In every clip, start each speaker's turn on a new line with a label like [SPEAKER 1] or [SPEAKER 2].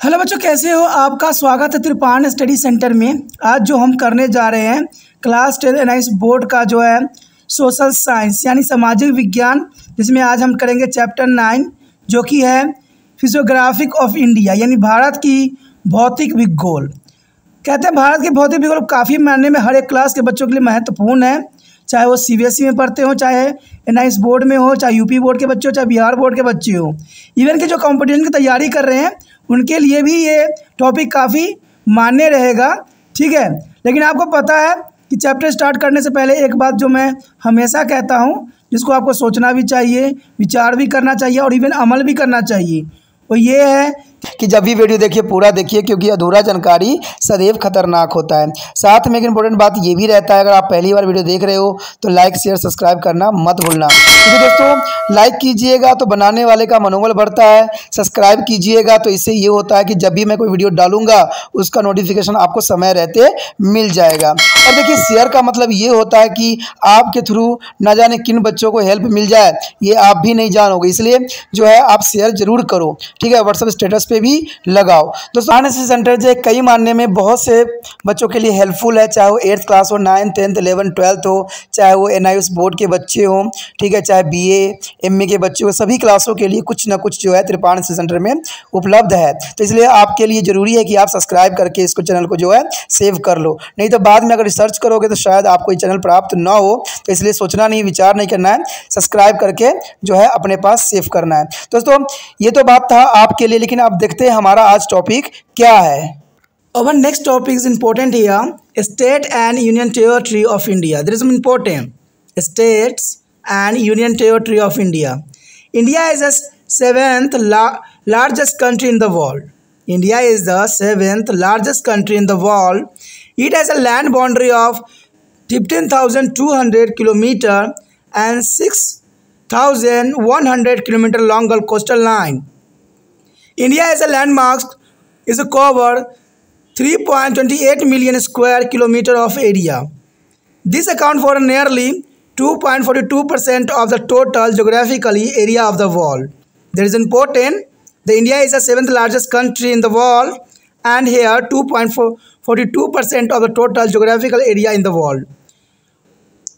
[SPEAKER 1] Hello बच्चों, कैसे हो? आपका स्वागत है त्रिपाण स्टडी सेंटर में। आज जो हम करने जा रहे हैं क्लास 10 एनआईएस बोर्ड का जो है सोशल साइंस यानी सामाजिक विज्ञान, जिसमें आज हम करेंगे चैप्टर 9 जो कि है फिजियोग्राफिक ऑफ इंडिया यानी भारत की भौतिक भूगोल। कहते हैं भारत की भौतिक भूगोल काफ़ी मायने में हर एक क्लास के बच्चों के लिए महत्वपूर्ण है, चाहे वो सीबीएसई में पढ़ते हो, चाहे एनआईएस बोर्ड में हो, चाहे यूपी बोर्ड के बच्चे हो, चाहे बिहार बोर्ड के बच्चे हो। इवन के जो कंपटीशन की तैयारी कर रहे हैं उनके लिए भी ये टॉपिक काफ़ी मान्य रहेगा, ठीक है। लेकिन आपको पता है कि चैप्टर स्टार्ट करने से पहले एक बात जो मैं हमेशा कहता हूँ, जिसको आपको सोचना भी चाहिए, विचार भी करना चाहिए और इवन अमल भी करना चाहिए, वो ये है
[SPEAKER 2] कि जब भी वीडियो देखिए पूरा देखिए, क्योंकि अधूरा जानकारी सदैव खतरनाक होता है। साथ में एक इंपॉर्टेंट बात ये भी रहता है, अगर आप पहली बार वीडियो देख रहे हो तो लाइक शेयर सब्सक्राइब करना मत भूलना, क्योंकि दोस्तों लाइक कीजिएगा तो बनाने वाले का मनोबल बढ़ता है, सब्सक्राइब कीजिएगा तो इससे ये होता है कि जब भी मैं कोई वीडियो डालूंगा उसका नोटिफिकेशन आपको समय रहते मिल जाएगा। और देखिए शेयर का मतलब ये होता है कि आपके थ्रू न जाने किन बच्चों को हेल्प मिल जाए, ये आप भी नहीं जानोगे, इसलिए जो है आप शेयर जरूर करो, ठीक है। व्हाट्सएप स्टेटस पे भी लगाओ। दोस्तों एनआईएस सेंटर जो कई मानने में बहुत से बच्चों के लिए हेल्पफुल है, चाहे वो 8th क्लास हो, 9th 10th 11th 12th हो, चाहे वो एनआईएस बोर्ड के बच्चे हो, ठीक है, चाहे बीए एमए के बच्चे हो, सभी क्लासों के लिए कुछ ना कुछ जो है त्रिपाण सेंटर में उपलब्ध है। तो इसलिए आपके लिए जरूरी है कि आप सब्सक्राइब करके इसको चैनल को जो है सेव कर लो, नहीं तो बाद में अगर रिसर्च करोगे तो शायद आपको ये चैनल प्राप्त ना हो। तो इसलिए सोचना नहीं, विचार नहीं करना है, सब्सक्राइब करके जो है अपने पास सेव करना है। दोस्तों ये तो बात था आपके लिए, लेकिन आप देखते हैं हमारा आज टॉपिक क्या है।
[SPEAKER 1] Our next topic is important here. State and Union Territory of India. There is some important states and Union Territory of India. India is the seventh largest country in the world. India is the seventh largest country in the world. It has a land boundary of 15,200 kilometer and 6,100 kilometer long coastal line. India as a landmass is a cover 3.28 million square kilometer of area. This accounts for nearly 2.42% of the total geographically area of the world. That is important. The India is the seventh largest country in the world, and here 2.42% of the total geographical area in the world.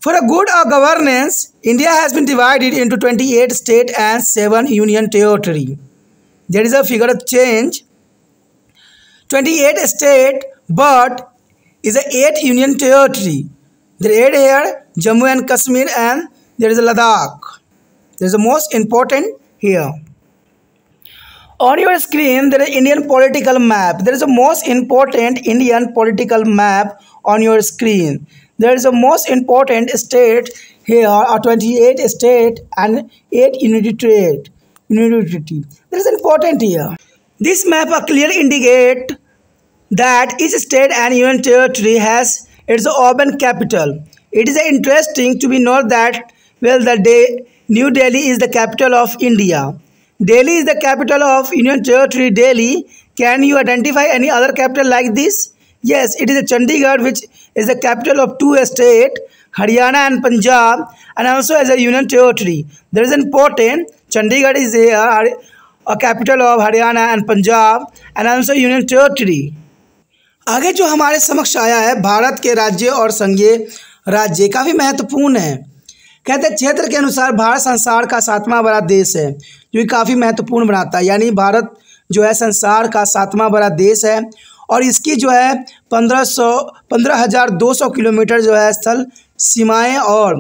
[SPEAKER 1] For a good governance, India has been divided into 28 states and 7 union territories. There is a figure of change. 28 state, but is a 8 union territory. There are here Jammu and Kashmir, and there is a Ladakh. There is the most important here. On your screen, there is Indian political map. There is the most important Indian political map on your screen. There is the most important state here are 28 state and 8 unity trade. There is important here. This map clearly indicate that each state and union territory has its urban capital. It is interesting to be noted that New Delhi is the capital of India. Delhi is the capital of Union Territory Delhi. Can you identify any other capital like this? Yes, it is Chandigarh, which is the capital of 2 states, Haryana and Punjab, and also as a union territory. There is important Chandigarh is here, a capital of Haryana and Punjab, and also union territory. आगे जो हमारे समक्ष आया है भारत के राज्य और संघीय राज्य काफ़ी महत्वपूर्ण है। कहते हैं क्षेत्र के अनुसार भारत संसार का 7वां बड़ा देश है, जो कि काफ़ी महत्वपूर्ण बनाता है। यानी भारत जो है संसार का 7वां बड़ा देश है और इसकी जो है 15,200 किलोमीटर जो है स्थल सीमाएं और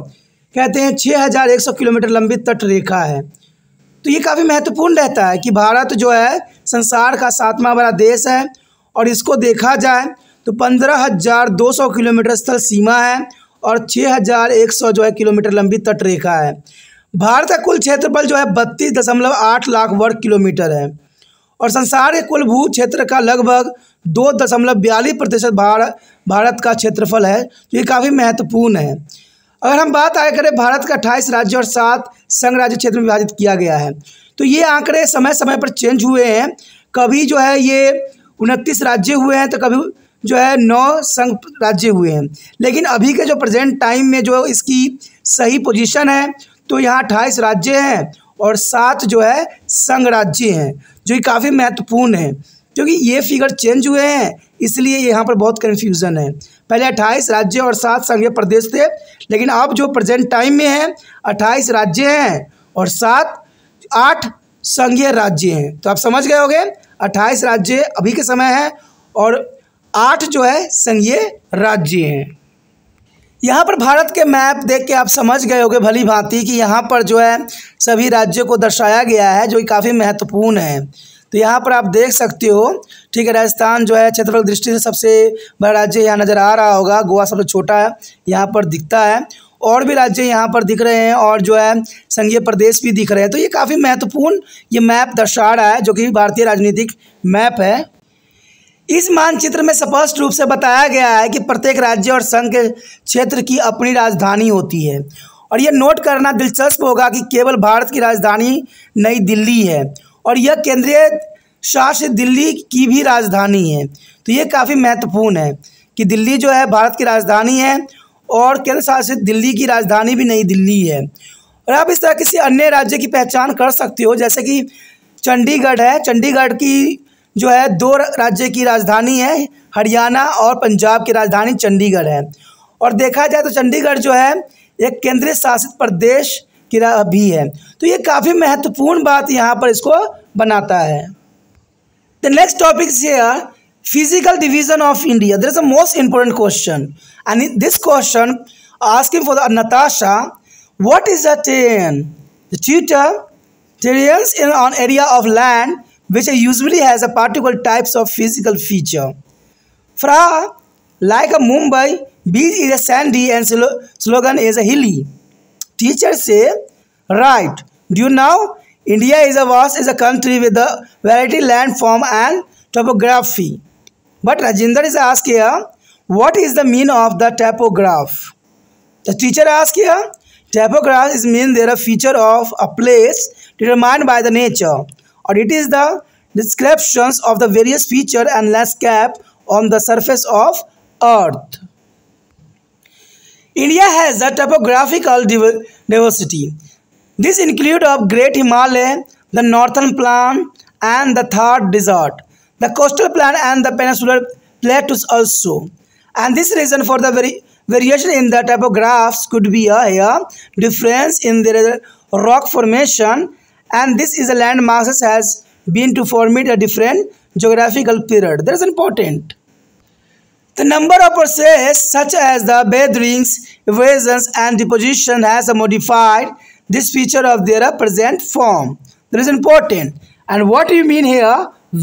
[SPEAKER 1] कहते हैं 6,100 किलोमीटर लंबी तट रेखा है। तो ये काफ़ी महत्वपूर्ण रहता है कि भारत जो है संसार का 7वां बड़ा देश है और इसको देखा जाए तो 15,200 किलोमीटर स्थल सीमा है और 6,100 जो है किलोमीटर लंबी तट रेखा है। भारत का कुल क्षेत्रफल जो है 32.8 लाख वर्ग किलोमीटर है और संसार के कुल भू क्षेत्र का लगभग 2.42% भारत का क्षेत्रफल है, जो ये काफ़ी महत्वपूर्ण है। अगर हम बात आया करें भारत का 28 राज्य और 7 संघ राज्य क्षेत्र में विभाजित किया गया है, तो ये आंकड़े समय समय पर चेंज हुए हैं। कभी जो है ये 29 राज्य हुए हैं तो कभी जो है 9 संघ राज्य हुए हैं, लेकिन अभी के जो प्रेजेंट टाइम में जो इसकी सही पोजीशन है तो यहाँ 28 राज्य हैं और 7 जो है संघ राज्य हैं, जो कि काफ़ी महत्वपूर्ण है। क्योंकि ये फिगर चेंज हुए हैं इसलिए यहाँ पर बहुत कन्फ्यूज़न है। पहले 28 राज्य और 7 संघीय प्रदेश थे, लेकिन अब जो प्रेजेंट टाइम में है 28 राज्य हैं और 8 संघीय राज्य हैं। तो आप समझ गए होंगे 28 राज्य अभी के समय है और 8 जो है संघीय राज्य हैं। यहाँ पर भारत के मैप देख के आप समझ गए होंगे भली भांति कि यहाँ पर जो है सभी राज्यों को दर्शाया गया है, जो कि काफ़ी महत्वपूर्ण है। तो यहाँ पर आप देख सकते हो, ठीक है, राजस्थान जो है क्षेत्रफल दृष्टि से सबसे बड़ा राज्य यहाँ नज़र आ रहा होगा। गोवा सबसे छोटा है यहाँ पर दिखता है, और भी राज्य यहाँ पर दिख रहे हैं और जो है संघीय प्रदेश भी दिख रहे हैं। तो ये काफ़ी महत्वपूर्ण ये मैप दर्शा रहा है, जो कि भारतीय राजनीतिक मैप है। इस मानचित्र में स्पष्ट रूप से बताया गया है कि प्रत्येक राज्य और संघ के क्षेत्र की अपनी राजधानी होती है। और यह नोट करना दिलचस्प होगा कि केवल भारत की राजधानी नई दिल्ली है और यह केंद्रीय शासित दिल्ली की भी राजधानी है। तो ये काफ़ी महत्वपूर्ण है कि दिल्ली जो है भारत की राजधानी है और केंद्र शासित दिल्ली की राजधानी भी नई दिल्ली है। और आप इस तरह किसी अन्य राज्य की पहचान कर सकते हो, जैसे कि चंडीगढ़ है। चंडीगढ़ की जो है 2 राज्य की राजधानी है, हरियाणा और पंजाब की राजधानी चंडीगढ़ है। और देखा जाए तो चंडीगढ़ जो है एक केंद्रीय शासित प्रदेश की भी है। तो ये काफ़ी महत्वपूर्ण बात यहाँ पर इसको बनाता है। The next topic is here physical division of India. There is a most important question and in this question asking for the Natasha, what is a terrain? The terrains in an area of land which usually has a particular types of physical feature. Fra, like a Mumbai, beach is a sandy and slogan is a hilly. Teacher say, right. Do you know? India is a country with a variety landform and topography. But Rajinder is asked here, what is the meaning of the topograph? The teacher asked here, topograph is mean there a feature of a place determined by the nature, or it is the descriptions of the various feature and landscape on the surface of earth. India has a topographical diversity. This includes of Great Himalaya, the Northern Plain and the Thar Desert, the coastal plain and the peninsular plateaus also. And this reason for the variation in the topographs could be a difference in their rock formation, and this is a land masses has been to form it a different geographical period. That is important. The number of processes such as the batherings, evasions and deposition has modified this feature of their present form. That is important. And what do you mean here?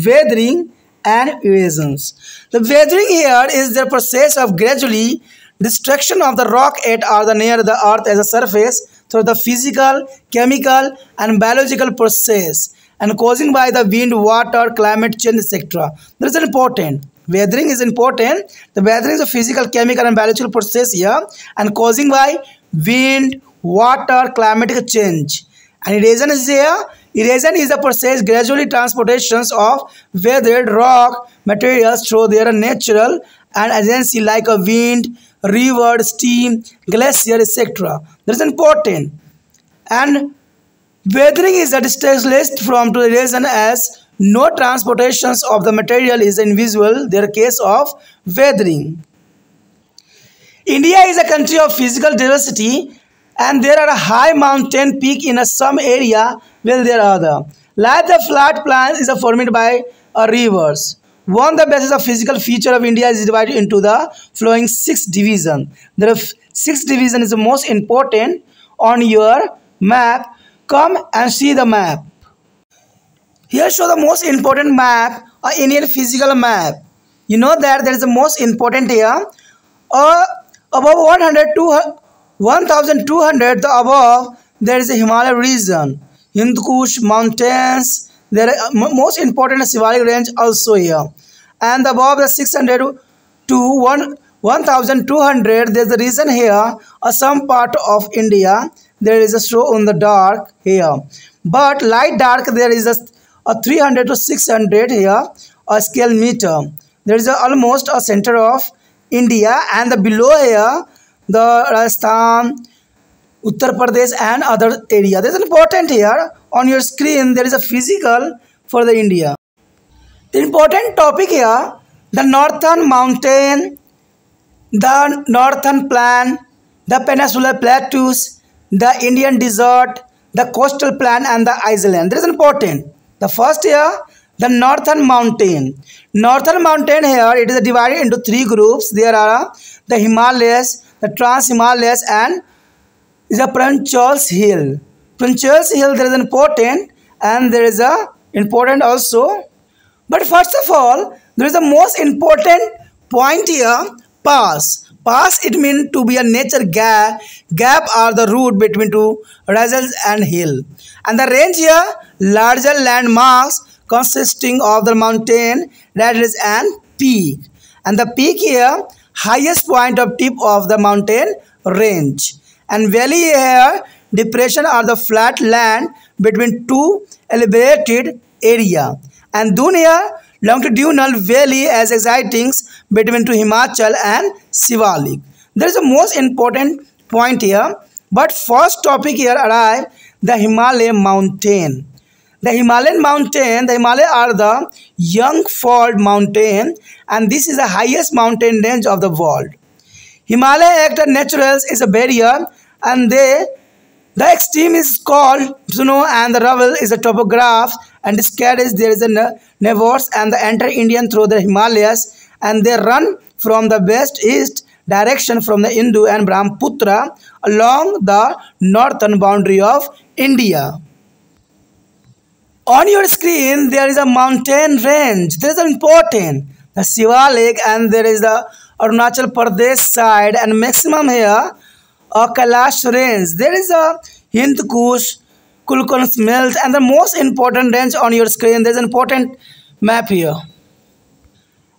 [SPEAKER 1] Weathering and evasions. The weathering here is the process of gradually destruction of the rock at or the near the earth as a surface through the physical, chemical and biological process and causing by the wind, water, climate change, etc. That is important. Weathering is important. The weathering is a physical, chemical and biological process here and causing by wind, water, climatic change. And erosion is here. Erosion is the process gradually transportations of weathered rock materials through their natural and agency like a wind, river, steam, glacier, etc. That is important. And weathering is a distinguished from to erosion as no transportations of the material is invisible. There case of weathering. India is a country of physical diversity, and there are a high mountain peak in some area while there are other. Like the flat plain is formed by rivers. One the basis of physical feature of India is divided into the following 6 divisions. There are 6 divisions is the most important on your map. Come and see the map. Here show the most important map, a Indian physical map. You know that there is the most important here. Above 1,200 the above there is a Himalaya region, Hindu Kush mountains. There are most important Shivalik range also here, and above the 600 to 1,200 there is a region here. Some part of India there is a show on the dark here, but light dark there is a 300 to 600 here a scale meter. There is almost a center of India, and the below here the Rajasthan, Uttar Pradesh and other area. This is important here on your screen. There is a physical for the India. The important topic here, the northern mountain, the northern plain, the peninsular plateaus, the Indian desert, the coastal plain and the island. This is important. The first here, the northern mountain. Northern mountain here, it is divided into three groups. There are the Himalayas, the Trans-Himalayas and the Pranchals Hill. Pranchals Hill, there is important and there is a important also. But first of all, there is the most important point here, pass. Pass, it means to be a nature gap. Gap are the route between two ridges and hill. And the range here, larger landmarks consisting of the mountain, ridges and peak. And the peak here, highest point of tip of the mountain range. And valley here, depression are the flat land between two elevated area. And dune here, longitudinal valley as excitings between two Himachal and Shivalik. There is a most important point here. But first topic here arrive the Himalayan mountain. The Himalayan mountain, the Himalaya are the young fold mountain and this is the highest mountain range of the world. Himalaya act as natural is a barrier and the extreme is called snow and the rubble is a topograph and this carries there is a nevers and the enter Indian through the Himalayas and they run from the west-east direction from the Hindu and Brahmaputra along the northern boundary of India. On your screen, there is a mountain range. There is an important, the Shivalik and there is the Arunachal Pradesh side and maximum here, Kailash range. There is a Hind Kush, Kulkun's Mills and the most important range on your screen. There is an important map here.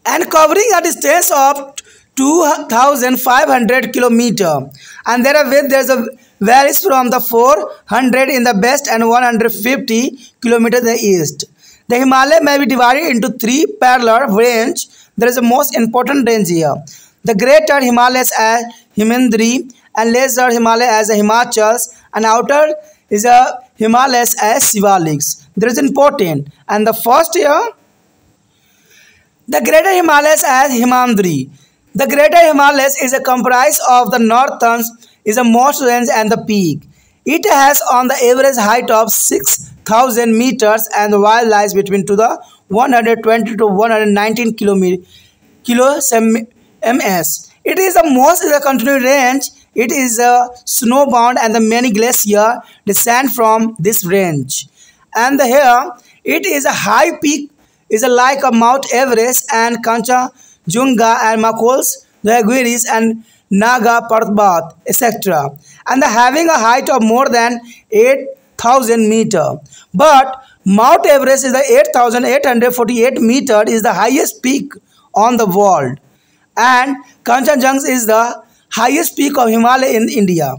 [SPEAKER 1] And covering a distance of 2,500 kilometers. And there's a varies from the 400 in the west and 150 kilometers in the east. The Himalaya may be divided into three parallel ranges. There is a most important range here. The greater Himalayas as Himandri and lesser Himalaya as a Himachals and outer is a Himalayas as Shivaliks. There is important. And the first here, the greater Himalayas as Himandri. The greater Himalayas is a comprise of the northern is a most range and the peak. It has on the average height of 6,000 meters and the wild lies between to the 120 to 119 kilos ms. It is the most is a continuous range. It is a snowbound and the many glaciers descend from this range. And here it is a high peak is a like a Mount Everest and Kanchenjunga and Makols, the Aguiris and Naga Parbat, etc. And having a height of more than 8,000 meters. But Mount Everest is the 8,848 meters is the highest peak on the world. And Kanchenjunga is the highest peak of Himalaya in India.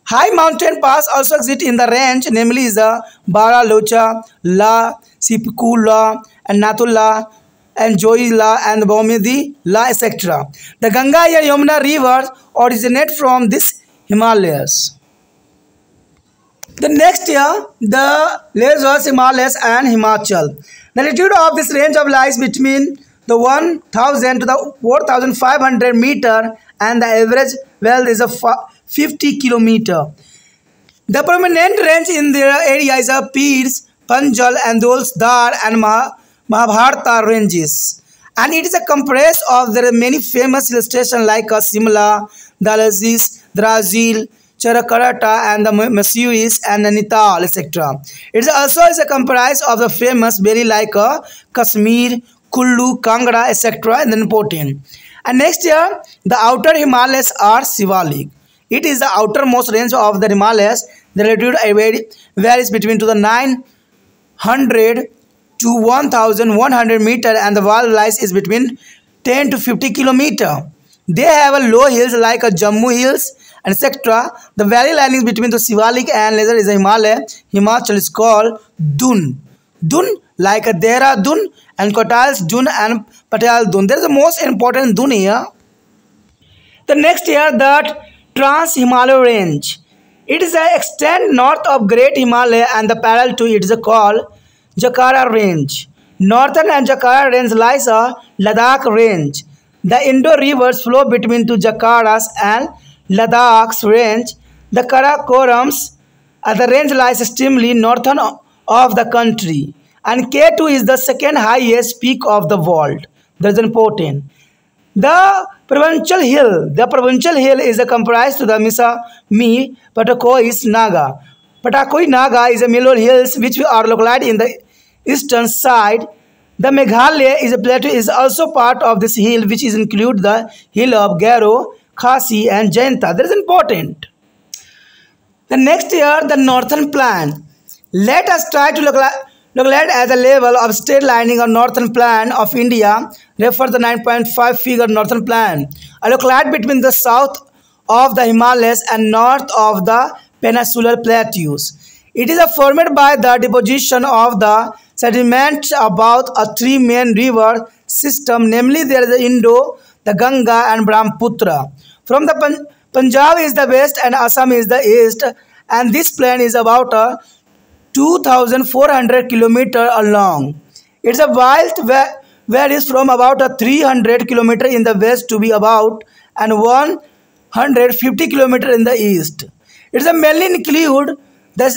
[SPEAKER 1] High mountain pass also exist in the range, namely is the Baralocha, La, Sipkula, and Natula, and Joyla and Baumidi La, etc. The Ganga and Yamuna rivers originate from this Himalayas. The next year, the Lesser Himalayas and Himachal. The altitude of this range of lies between the 1,000 to the 4,500 meter and the average wealth is a 50 kilometer. The prominent range in the area is a Pirs, Panjal and Dolsdar and Mahabharata ranges, and it is a compress of the many famous hill stations like Simla, Dalhousie, Darjeeling, Charakarata and the Mussoorie and Nainital, etc. It also is a comprise of the famous valley like Kashmir, Kullu, Kangra, etc. and then important. And next year, the outer Himalayas are Shivalik. It is the outermost range of the Himalayas. The altitude varies between to the 900 to 1,100 meter and the wall lies is between 10 to 50 kilometer. They have a low hills like a Jammu hills and etc. The valley lining between the Shivalik and Lesser is a Himalaya. Himachal is called Dun. Dun like a Dehradun and Kotal's Dun and Patal Dun. There is the most important Dun here. The next here that Trans-Himalaya range. It is a extent north of Great Himalaya and the parallel to it is called Jacara range. Northern and Jakhara range lies a Ladakh range. The Indo rivers flow between two Jakhara's and Ladakh's range. The Karakorams the range lies extremely northern of the country. And K2 is the second highest peak of the world. That's important. The provincial hill is comprised to the Misami Patakois Naga. Patakoi Naga is a Milor hills which are located in the eastern side. The Meghalaya is a plateau is also part of this hill, which is include the hill of Garo, Khasi and Jainta. That is important. The next year, the northern plan. Let us try to locate at the level of state lining of northern plan of India. Refer the 9.5 figure northern plan. A locality between the south of the Himalayas and north of the peninsular plateaus. It is formed by the deposition of the sediment about a three main river system, namely there is the Indo, the Ganga and Brahmaputra. From the Punjab is the west and Assam is the east, and this plain is about 2,400 kilometers long. It's a wild varies from about 300 kilometers in the west to be about and 150 kilometers in the east. It's a mainly include the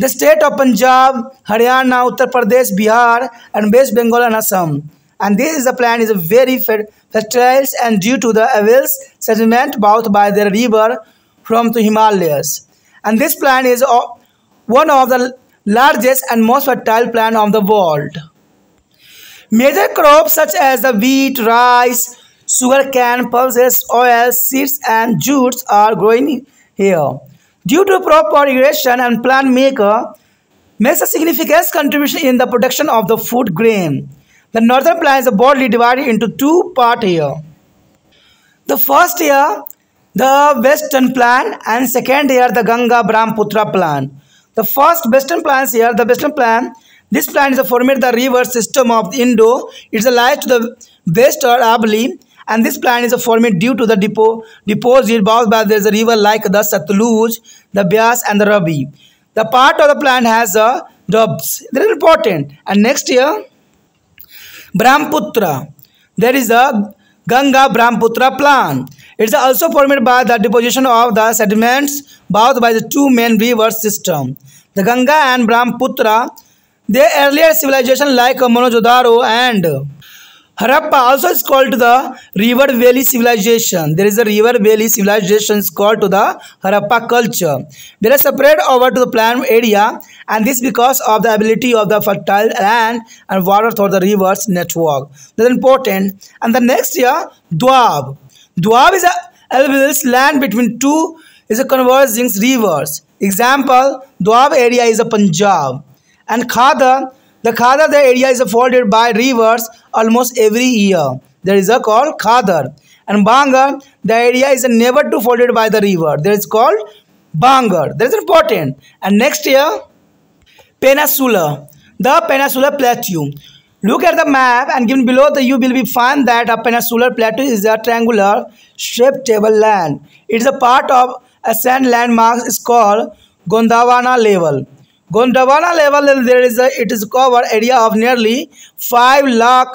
[SPEAKER 1] state of Punjab, Haryana, Uttar Pradesh, Bihar, and West Bengal and Assam. And this is the plain is very fertile and due to the avails sediment brought by the river from the Himalayas. And this plain is one of the largest and most fertile plain of the world. Major crops such as the wheat, rice, sugarcane, pulses, oil, seeds, and jutes are growing here. Due to proper irrigation and plant makes a significant contribution in the production of the food grain. The northern plain is broadly divided into two parts here. The first year, the western plain, and second year, the Ganga Brahmaputra plain. The first western plain here, the western plain. This plain is formed the river system of the Indo. It lies to the west or Aravalli, and this plain is formed due to the deposit brought by there is a river like the Satluj, the Beas, and the Ravi. The part of the plain has dubs. That is important. And next year, Brahmaputra. There is a Ganga Brahmaputra plain. It is also formed by the deposition of the sediments brought by the two main river systems, the Ganga and Brahmaputra. The earlier civilization like Mohenjo-daro and Harappa also is called to the river valley civilization. There is a river valley civilization called to the Harappa culture. They are spread over to the plain area, and this because of the ability of the fertile land and water through the rivers network. That is important. And the next year, Doab. Doab is a alluvial land between two converging rivers. Example, Doab area is a Punjab. And Khadar, the area is folded by rivers almost every year. There is a called Khadar. And Bangar, the area is never too folded by the river. There is called Bangar. That is important. And next year, Peninsula, the Peninsular Plateau. Look at the map and given below you will find that a peninsular plateau is a triangular shaped tableland. It is a part of a sand landmass is called Gondwana level. Gondwana level it is covered area of nearly 5 lakh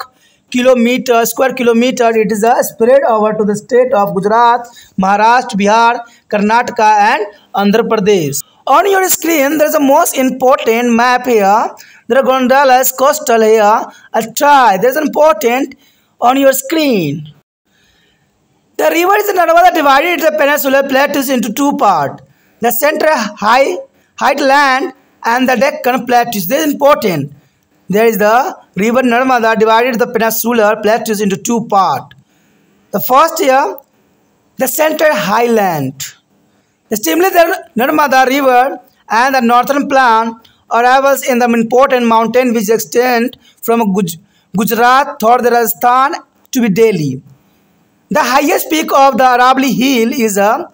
[SPEAKER 1] square kilometer. It is spread over to the state of Gujarat, Maharashtra, Bihar, Karnataka and Andhra Pradesh. On your screen there is a most important map here. There are gondolas coastal here. Try. There is important on your screen. The river is Narmada divided the peninsular plateaus into two parts. The central highland and the Deccan plateaus. This is important. There is the river Narmada divided the peninsular plateaus into two parts. The first here, the central highland. The similarly, the Narmada river and the northern plain arrivals in the important mountain which extend from Gujarat through the Rajasthan to Delhi. The highest peak of the Aravalli hill is a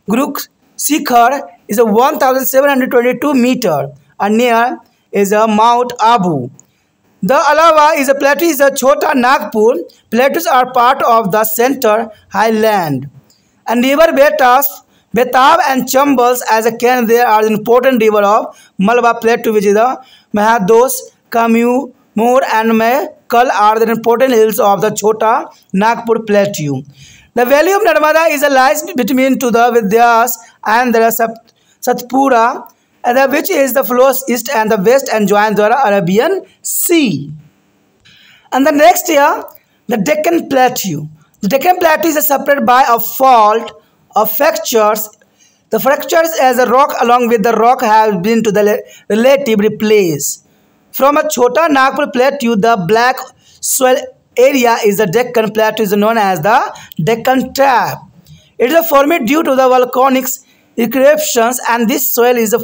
[SPEAKER 1] Guru Shikhar is a 1,722 meter and near is a Mount Abu. The Alava is a plateau is a Chota Nagpur. Plateaus are part of the center highland. And river Betab and Chambals as a can there are important river of Malwa plateau which is the Mahados, Kamu, Moor and Kal are the important hills of the Chota Nagpur Plateau. The valley of Narmada is a lies between to the Vidyas and the Satpura, which is the flows east and the west and joins the Arabian Sea. And the next year, the Deccan Plateau. The Deccan Plateau is separated by a fault of fractures. The fractures as a rock along with the rock have been to the relatively place. From a Chota Nagpur Plateau, the black soil area is the Deccan Plateau is known as the Deccan Trap. It is formed due to the volcanic eruptions, and this soil is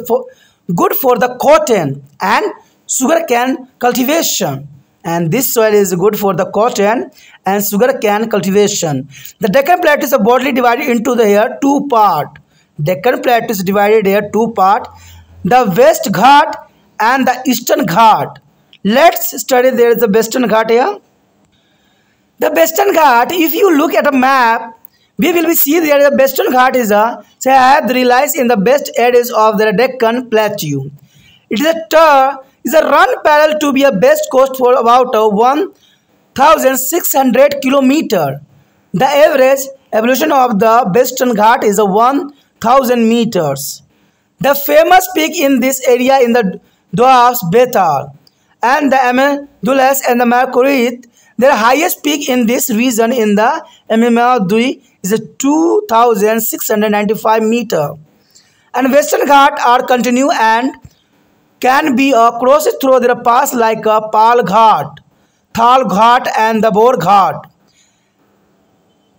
[SPEAKER 1] good for the cotton and sugarcane cultivation. And this soil is good for the cotton and sugarcane cultivation. The Deccan Plateau is broadly divided into the two parts. Deccan Plateau is divided here two parts, the West Ghat and the Eastern Ghat. Let's study there is the Western Ghat here. The Western Ghat, if you look at a map, we will see there the Western Ghat is lies in the best areas of the Deccan Plateau. It is a run parallel to be a best coast for about 1,600 kilometers. The average elevation of the Western Ghat is 1,000 meters. The famous peak in this area in the Dwarfs Bethal and the Amadoulas and the Marguerite. Their highest peak in this region in the Amadoulas is 2,695 meters. And Western Ghat are continue and can be crossed through their pass like a Pal Ghat, Thal Ghat and the Bor Ghat.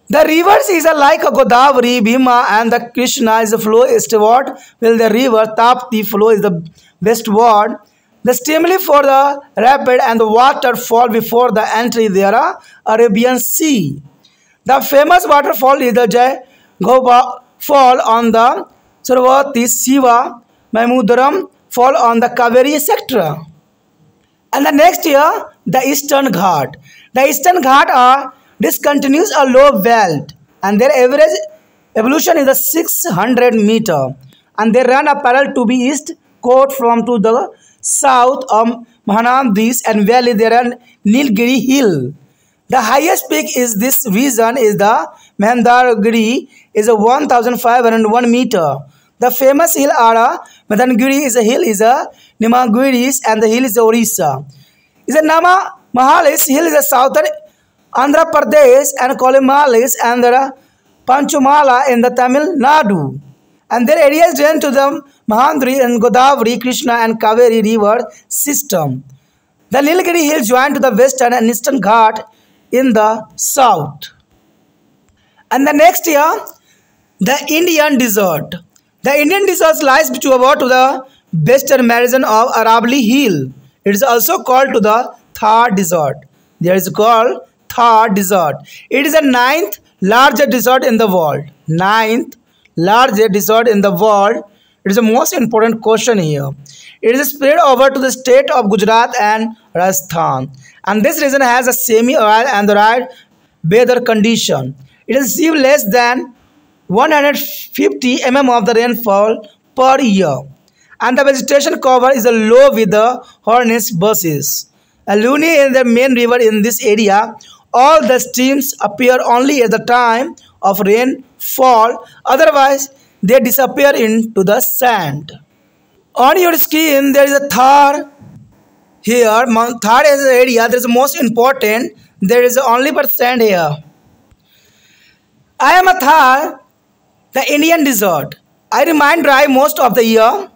[SPEAKER 1] The rivers is like a Godavari, Bhima and the Krishna is the flow eastward, while the river Tapti flow is the westward. The stimuli for the rapid and the waterfall before the entry there are Arabian Sea. The famous waterfall is the Jai Goba fall on the Sarvati Siva Mahmudaram fall on the Kaveri sector. And the next year, the Eastern Ghat. The Eastern Ghat discontinues a low veld and their average evolution is a 600 meter, and they run a parallel to be east coast from to the south of Mahanandis and valley there are Nilgiri Hill. The highest peak is this region is the Mahendragiri is a 1,501 meter. The famous hill are Mahendagiri is a hill is a Nimagiri and the hill is Orissa. Is a Nama Mahalis hill is a southern Andhra Pradesh and Kolimalis and the Panchumala in the Tamil Nadu. And their areas drain to the Mahandri and Godavari, Krishna and Kaveri river system. The Nilgiri Hills join to the western and eastern Ghat in the south. And the next year, the Indian Desert. The Indian Desert lies to about to the western meridian of Aravalli Hill. It is also called to the Thar Desert. There is called Thar Desert. It is the 9th largest desert in the world. 9th largest desert in the world. It is the most important question here. It is spread over to the state of Gujarat and Rajasthan. And this region has a semi-arid and dry weather condition. It receives less than 150 mm of the rainfall per year. And the vegetation cover is low with the hornless bushes. Luni is the main river in this area. All the streams appear only at the time of rainfall. Otherwise, they disappear into the sand. On your screen, there is a Thar here. Thar is the area that is most important. There is only but sand here. I am a Thar, the Indian desert. I remain dry most of the year.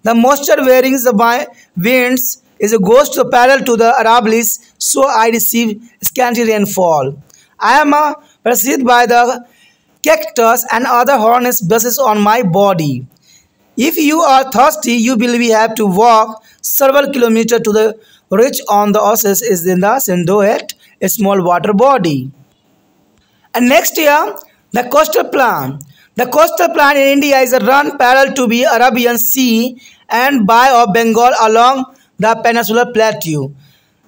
[SPEAKER 1] The moisture varies by winds goes to parallel to the Aravallis, so I receive scanty rainfall. I am preceded by the cactus and other hornless bushes on my body. If you are thirsty, you will have to walk several kilometers to the ridge on the oasis is in the Sindhuet, a small water body. And next year, the coastal plain. The coastal plain in India is a run parallel to the Arabian Sea and Bay of Bengal along the peninsular plateau.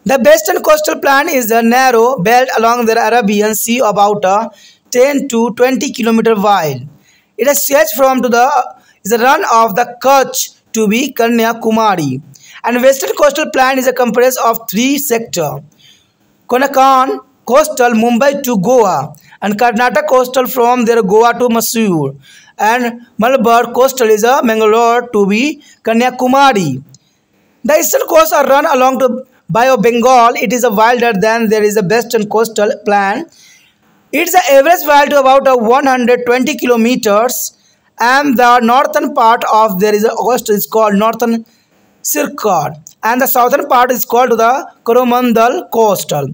[SPEAKER 1] The western coastal plain is a narrow belt along the Arabian Sea about 10 to 20 kilometers wide. It is stretched from to the run of the Kutch to be Kanyakumari. And Western Coastal Plain is a comprehensive of 3 sectors: Konkan Coastal, Mumbai to Goa, and Karnataka Coastal from there Goa to Mysore, and Malabar Coastal is a Mangalore to be Kanyakumari. The eastern coasts are run along the Bay of Bengal. It is a wilder than there is a Western Coastal Plain. Its average value to about 120 kilometers, and the northern part of there is a coast is called Northern Circuit, and the southern part is called the Coromandel Coastal.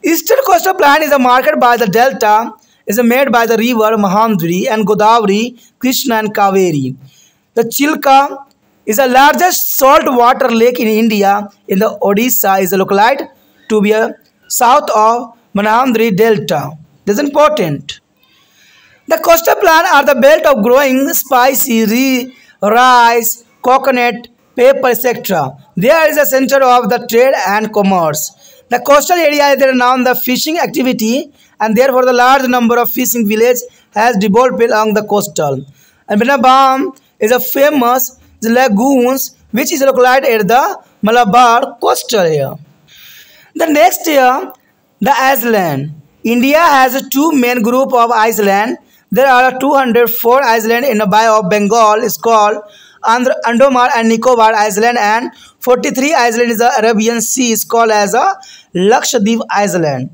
[SPEAKER 1] Eastern Coastal Plain is marked by the delta is made by the river Mahandri and Godavari, Krishna and Kaveri. The Chilka is the largest saltwater lake in India. In the Odisha is located to be south of Mahandri Delta. This is important. The coastal plain are the belt of growing spicy rice, coconut, paper, etc. There is a center of the trade and commerce. The coastal area is renowned the fishing activity, and therefore the large number of fishing villages has developed along the coastal. And Benabam is a famous lagoons which is located at the Malabar coastal area. The next year, the Iceland. India has 2 main group of islands. There are 204 islands in the Bay of Bengal is called Andaman and Nicobar Island, and 43 islands in the Arabian Sea is called as a Lakshadweep Island.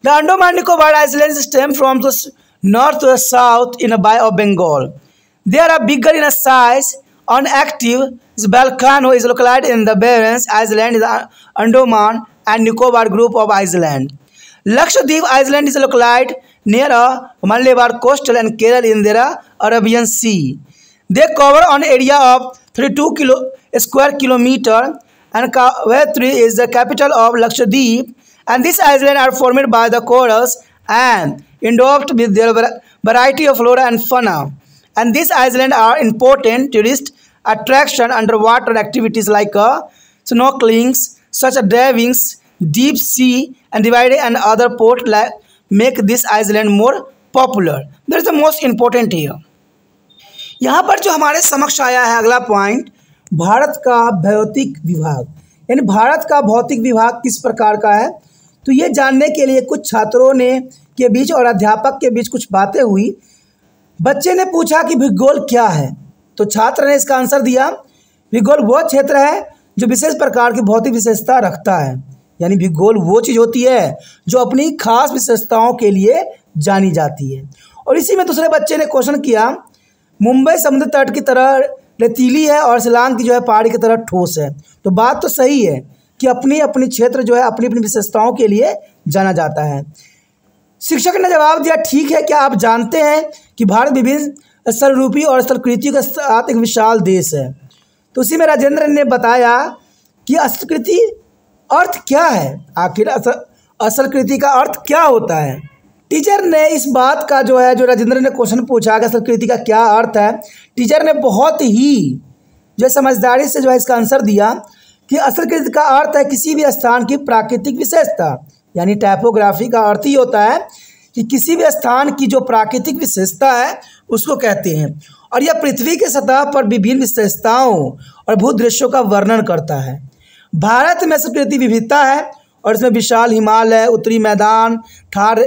[SPEAKER 1] The Andaman and Nicobar Islands stem from the north to the south in the Bay of Bengal. They are bigger in size. Unactive volcano is located in the Barents Island in the Andaman and Nicobar group of islands. Lakshadweep Island is located near a Malabar coastal and Kerala in the Arabian Sea. They cover an area of 32 square kilometers, and Kaveri is the capital of Lakshadweep. And these islands are formed by the corals and endowed with their variety of flora and fauna. And these islands are important tourist attraction. Underwater activities like snorkeling, such as diving, deep sea and dividing and other port make this island more popular. That is the most important here. यहाँ पर जो हमारे समक्ष आया है अगला point, Bharat का भौतिक विभाग, यानी भारत का भौतिक विभाग किस प्रकार का है। तो ये जानने के लिए कुछ छात्रों ने के बीच और अध्यापक के बीच कुछ बातें हुई। बच्चे ने पूछा कि भूगोल क्या है, तो छात्र ने इसका आंसर दिया, भूगोल वो क्षेत्र है जो विशेष प्रकार की भौतिक विशेषता रखता है। यानी भूगोल वो चीज़ होती है जो अपनी खास विशेषताओं के लिए जानी जाती है। और इसी में दूसरे बच्चे ने क्वेश्चन किया, मुंबई समुद्र तट की तरह रेतीली है और शिलांग की जो है पहाड़ी की तरह ठोस है। तो बात तो सही है कि अपनी अपनी क्षेत्र जो है अपनी अपनी विशेषताओं के लिए जाना जाता है। शिक्षक ने जवाब दिया, ठीक है, क्या आप जानते हैं कि भारत विभिन्न स्थलरूपी और स्थलकृतियों के साथ एक विशाल देश है। तो उसी में राजेंद्र ने बताया कि स्थलकृति अर्थ क्या है, आखिर स्थलकृति का अर्थ क्या होता है। टीचर ने इस बात का जो राजेंद्र ने क्वेश्चन पूछा कि स्थलकृति का क्या अर्थ है, टीचर ने बहुत ही जो समझदारी से जो है इसका आंसर दिया कि स्थलकृति का अर्थ है किसी भी स्थान की प्राकृतिक विशेषता। यानी टाइपोग्राफी का अर्थ ही होता है कि किसी भी स्थान की जो प्राकृतिक विशेषता है उसको कहते हैं, और यह पृथ्वी के सतह पर विभिन्न विशेषताओं और भूदृश्यों का वर्णन करता है। भारत में स्थलकृति विविधता है और इसमें विशाल हिमालय, उत्तरी मैदान, थार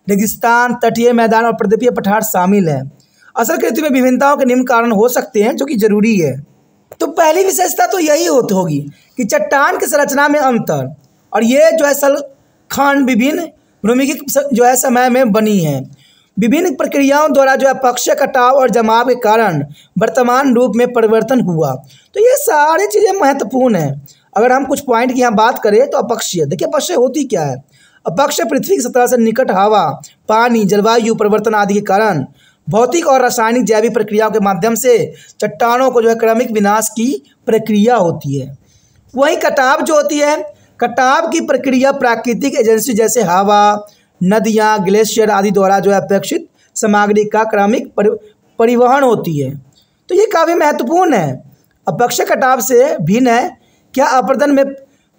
[SPEAKER 1] रेगिस्तान, तटीय मैदान और प्रदेशीय पठार शामिल है। स्थलकृति में विभिन्नताओं के निम्न कारण हो सकते हैं जो कि जरूरी है। तो पहली विशेषता तो यही होगी कि चट्टान की संरचना में अंतर, और ये जो है स्थलखंड विभिन्न भूमिकी जो है समय में बनी है। विभिन्न प्रक्रियाओं द्वारा जो है अपक्षय, कटाव और जमाव के कारण वर्तमान रूप में परिवर्तन हुआ। तो ये सारी चीज़ें महत्वपूर्ण हैं। अगर हम कुछ पॉइंट की यहाँ बात करें तो अपक्षय, देखिए अपक्षय होती क्या है। अपक्षय पृथ्वी की सतह से निकट हवा, पानी, जलवायु परिवर्तन आदि के कारण भौतिक और रासायनिक जैविक प्रक्रियाओं के माध्यम से चट्टानों को जो है क्रमिक विनाश की प्रक्रिया होती है। वहीं कटाव जो होती है, कटाव की प्रक्रिया प्राकृतिक एजेंसी जैसे हवा, नदियाँ, ग्लेशियर आदि द्वारा जो है अपेक्षित सामग्री का क्रमिक परिवहन होती है। तो ये काफ़ी महत्वपूर्ण है। अपक्षय कटाव से भिन्न है। क्या अपर्दन में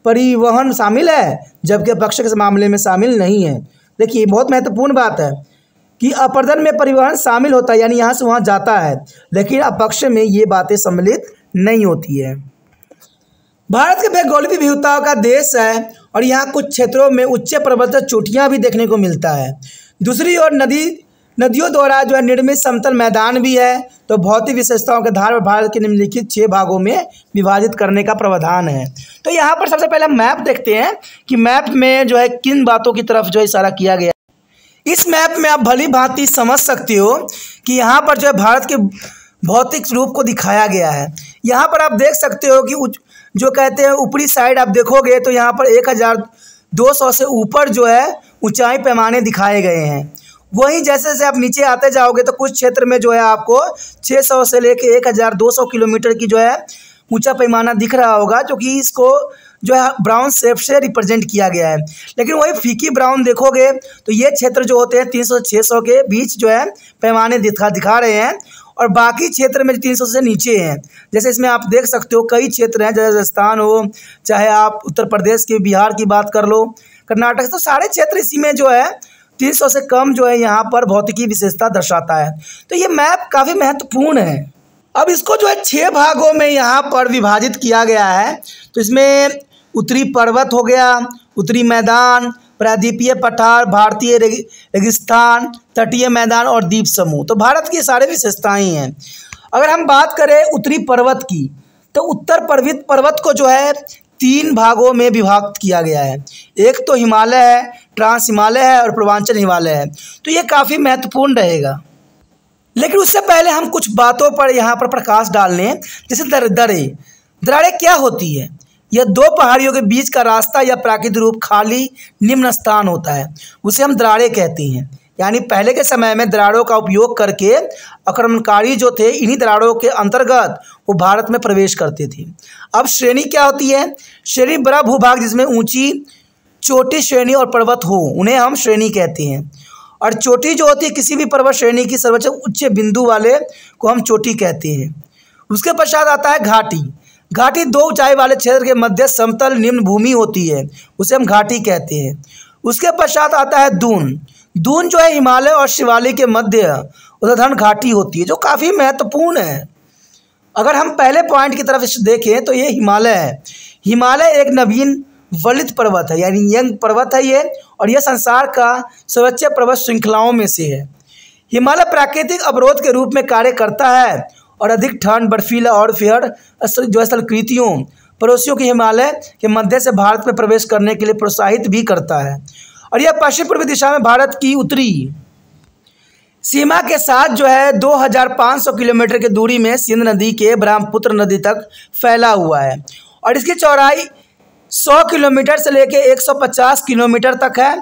[SPEAKER 1] परिवहन शामिल है, जबकि अपक्षय के मामले में शामिल नहीं है। देखिए बहुत महत्वपूर्ण बात है कि अपर्दन में परिवहन शामिल होता है, यानी यहाँ से वहाँ जाता है, लेकिन अपक्षय में ये बातें सम्मिलित नहीं होती है। भारत के भौगोलिक विविधताओं का देश है और यहाँ कुछ क्षेत्रों में उच्च पर्वत चोटियाँ भी देखने को मिलता है। दूसरी ओर नदियों द्वारा जो है निर्मित समतल मैदान भी है। तो भौतिक विशेषताओं के आधार पर भारत के निम्नलिखित 6 भागों में विभाजित करने का प्रावधान है। तो यहाँ पर सबसे पहले मैप देखते हैं कि मैप में जो है किन बातों की तरफ जो है इशारा किया गया। इस मैप में आप भली भांति समझ सकते हो कि यहाँ पर जो है भारत के भौतिक रूप को दिखाया गया है। यहाँ पर आप देख सकते हो कि जो कहते हैं ऊपरी साइड आप देखोगे तो यहाँ पर 1200 से ऊपर जो है ऊंचाई पैमाने दिखाए गए हैं। वहीं जैसे जैसे आप नीचे आते जाओगे तो कुछ क्षेत्र में जो है आपको 600 से लेके 1200 किलोमीटर की जो है ऊंचा पैमाना दिख रहा होगा, जो कि इसको जो है ब्राउन शेप से रिप्रेजेंट किया गया है। लेकिन वही फीकी ब्राउन देखोगे तो ये क्षेत्र जो होते हैं 300 से 600 के बीच जो है पैमाने दिखा रहे हैं और बाकी क्षेत्र में 300 से नीचे हैं। जैसे इसमें आप देख सकते हो कई क्षेत्र हैं, जैसे राजस्थान हो, चाहे आप उत्तर प्रदेश के बिहार की बात कर लो, कर्नाटक, तो सारे क्षेत्र इसी में जो है 300 से कम जो है यहाँ पर भौतिकी विशेषता दर्शाता है। तो ये मैप काफ़ी महत्वपूर्ण है। अब इसको जो है 6 भागों में यहाँ पर विभाजित किया गया है। तो इसमें उत्तरी पर्वत हो गया, उत्तरी मैदान, प्रायद्वीपीय पठार, भारतीय रेगिस्तान, तटीय मैदान और द्वीप समूह। तो भारत की सारी विशेषताएं हैं। अगर हम बात करें उत्तरी पर्वत की तो उत्तर पर्वत को जो है 3 भागों में विभाजित किया गया है। एक तो हिमालय है, ट्रांस हिमालय है और पूर्वांचल हिमालय है। तो ये काफ़ी महत्वपूर्ण रहेगा। लेकिन उससे पहले हम कुछ बातों पर यहाँ पर प्रकाश डाल लें। जैसे दरारें क्या होती है? यह 2 पहाड़ियों के बीच का रास्ता या प्राकृतिक रूप खाली निम्न स्थान होता है, उसे हम दरारें कहते हैं। यानी पहले के समय में दरारों का उपयोग करके आक्रमणकारी जो थे इन्हीं दरारों के अंतर्गत वो भारत में प्रवेश करते थे। अब श्रेणी क्या होती है? श्रेणी बड़ा भूभाग जिसमें ऊंची चोटी श्रेणी और पर्वत हो, उन्हें हम श्रेणी कहते हैं। और चोटी जो होती है किसी भी पर्वत श्रेणी की सर्वोच्च उच्च बिंदु वाले को हम चोटी कहते हैं। उसके पश्चात आता है घाटी। घाटी 2 ऊंचाई वाले क्षेत्र के मध्य समतल निम्न भूमि होती है, उसे हम घाटी कहते हैं। उसके पश्चात आता है दून। दून जो है हिमालय और शिवालिक के मध्य उद्धरण घाटी होती है, जो काफ़ी महत्वपूर्ण है। अगर हम पहले पॉइंट की तरफ देखें तो ये हिमालय है। हिमालय एक नवीन वलित पर्वत है, यानी यंग पर्वत है ये, और यह संसार का सर्वोच्च पर्वत श्रृंखलाओं में से है। हिमालय प्राकृतिक अवरोध के रूप में कार्य करता है और अधिक ठंड, बर्फीला और फेयर जो स्थलकृतियों पड़ोसियों के हिमालय के मध्य से भारत में प्रवेश करने के लिए प्रोत्साहित भी करता है। और यह पश्चिम पूर्वी दिशा में भारत की उत्तरी सीमा के साथ जो है 2500 किलोमीटर की दूरी में सिंध नदी के ब्रह्मपुत्र नदी तक फैला हुआ है और इसकी चौड़ाई 100 किलोमीटर से लेकर 150 किलोमीटर तक है।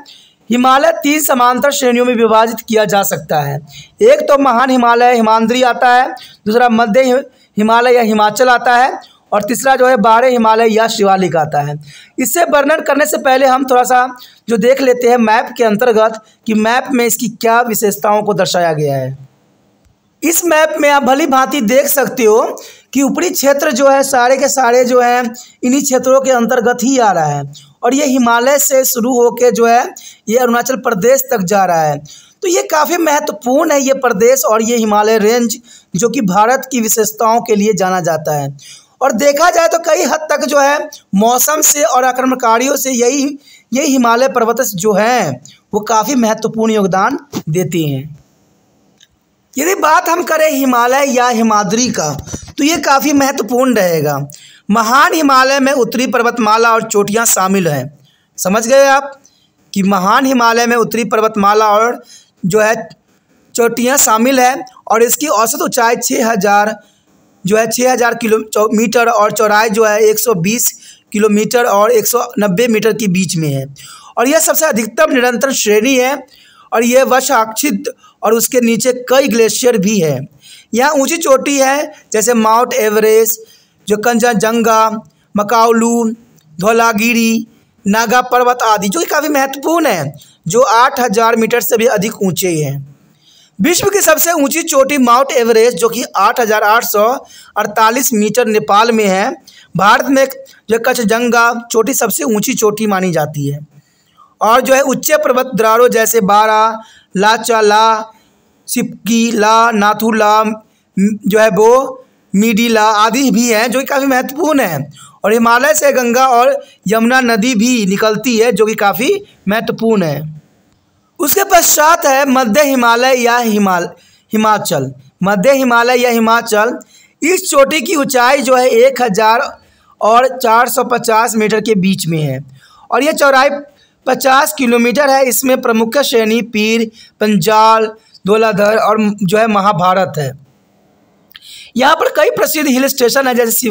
[SPEAKER 1] हिमालय 3 समांतर श्रेणियों में विभाजित किया जा सकता है। एक तो महान हिमालय हिमाद्री आता है, दूसरा मध्य हिमालय या हिमाचल आता है और तीसरा जो है बारह हिमालय या शिवालिक आता है। इससे वर्णन करने से पहले हम थोड़ा सा जो देख लेते हैं मैप के अंतर्गत कि मैप में इसकी क्या विशेषताओं को दर्शाया गया है। इस मैप में आप भली भांति देख सकते हो कि ऊपरी क्षेत्र जो है सारे के सारे जो है इन्हीं क्षेत्रों के अंतर्गत ही आ रहा है और ये हिमालय से शुरू होकर जो है ये अरुणाचल प्रदेश तक जा रहा है। तो ये काफ़ी महत्वपूर्ण है ये प्रदेश और ये हिमालय रेंज जो कि भारत की विशेषताओं के लिए जाना जाता है। और देखा जाए तो कई हद तक जो है मौसम से और आक्रमणकारियों से यही हिमालय पर्वत जो हैं वो काफ़ी महत्वपूर्ण योगदान देते हैं। यदि बात हम करें हिमालय या हिमाद्री का तो ये काफ़ी महत्वपूर्ण रहेगा। महान हिमालय में उत्तरी पर्वतमाला और चोटियां शामिल हैं। समझ गए आप कि महान हिमालय में उत्तरी पर्वतमाला और जो है चोटियां शामिल है और इसकी औसत ऊंचाई 6000 किलोमीटर और चौड़ाई जो है 120 किलोमीटर और 190 मीटर के बीच में है और यह सबसे अधिकतम निरंतर श्रेणी है और यह वर्षाक्षित और उसके नीचे कई ग्लेशियर भी है। यहाँ ऊंची चोटी है जैसे माउंट एवरेस्ट, जो कंचनजंगा, मकाउलू, धौलागिरी, नागा पर्वत आदि जो कि काफ़ी महत्वपूर्ण है, जो 8000 मीटर से भी अधिक ऊंचे हैं। विश्व की सबसे ऊंची चोटी माउंट एवरेस्ट जो कि 8848 मीटर नेपाल में है। भारत में जो कंचनजंगा चोटी सबसे ऊंची चोटी मानी जाती है और जो है उच्च पर्वत द्रारो जैसे बारा, लाचा ला, सिपकी ला, नाथू ला जो है वो मिडिला आदि भी हैं जो कि काफ़ी महत्वपूर्ण हैं। और हिमालय से गंगा और यमुना नदी भी निकलती है जो कि काफ़ी महत्वपूर्ण है। उसके पश्चात है मध्य हिमालय या हिमाचल। मध्य हिमालय या हिमाचल, इस चोटी की ऊंचाई जो है 1000 और 450 मीटर के बीच में है और यह चौड़ाई 50 किलोमीटर है। इसमें प्रमुख श्रेणी पीर, पंजाल, धौलाधर और जो है महाभारत है। यहाँ पर कई प्रसिद्ध हिल स्टेशन है जैसे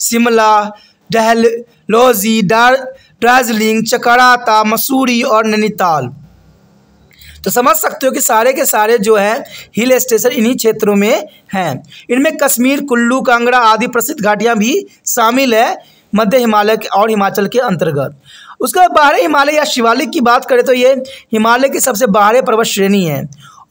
[SPEAKER 1] शिमला, डलहौजी, दार्जिलिंग, चकराता, मसूरी और नैनीताल। तो समझ सकते हो कि सारे के सारे जो है हिल स्टेशन इन्हीं क्षेत्रों में हैं। इनमें कश्मीर, कुल्लू, कांगड़ा आदि प्रसिद्ध घाटियाँ भी शामिल है मध्य हिमालय और हिमाचल के अंतर्गत। उसके बाद बाहरी हिमालय या शिवालिक की बात करें तो ये हिमालय की सबसे बाहरी पर्वत श्रेणी है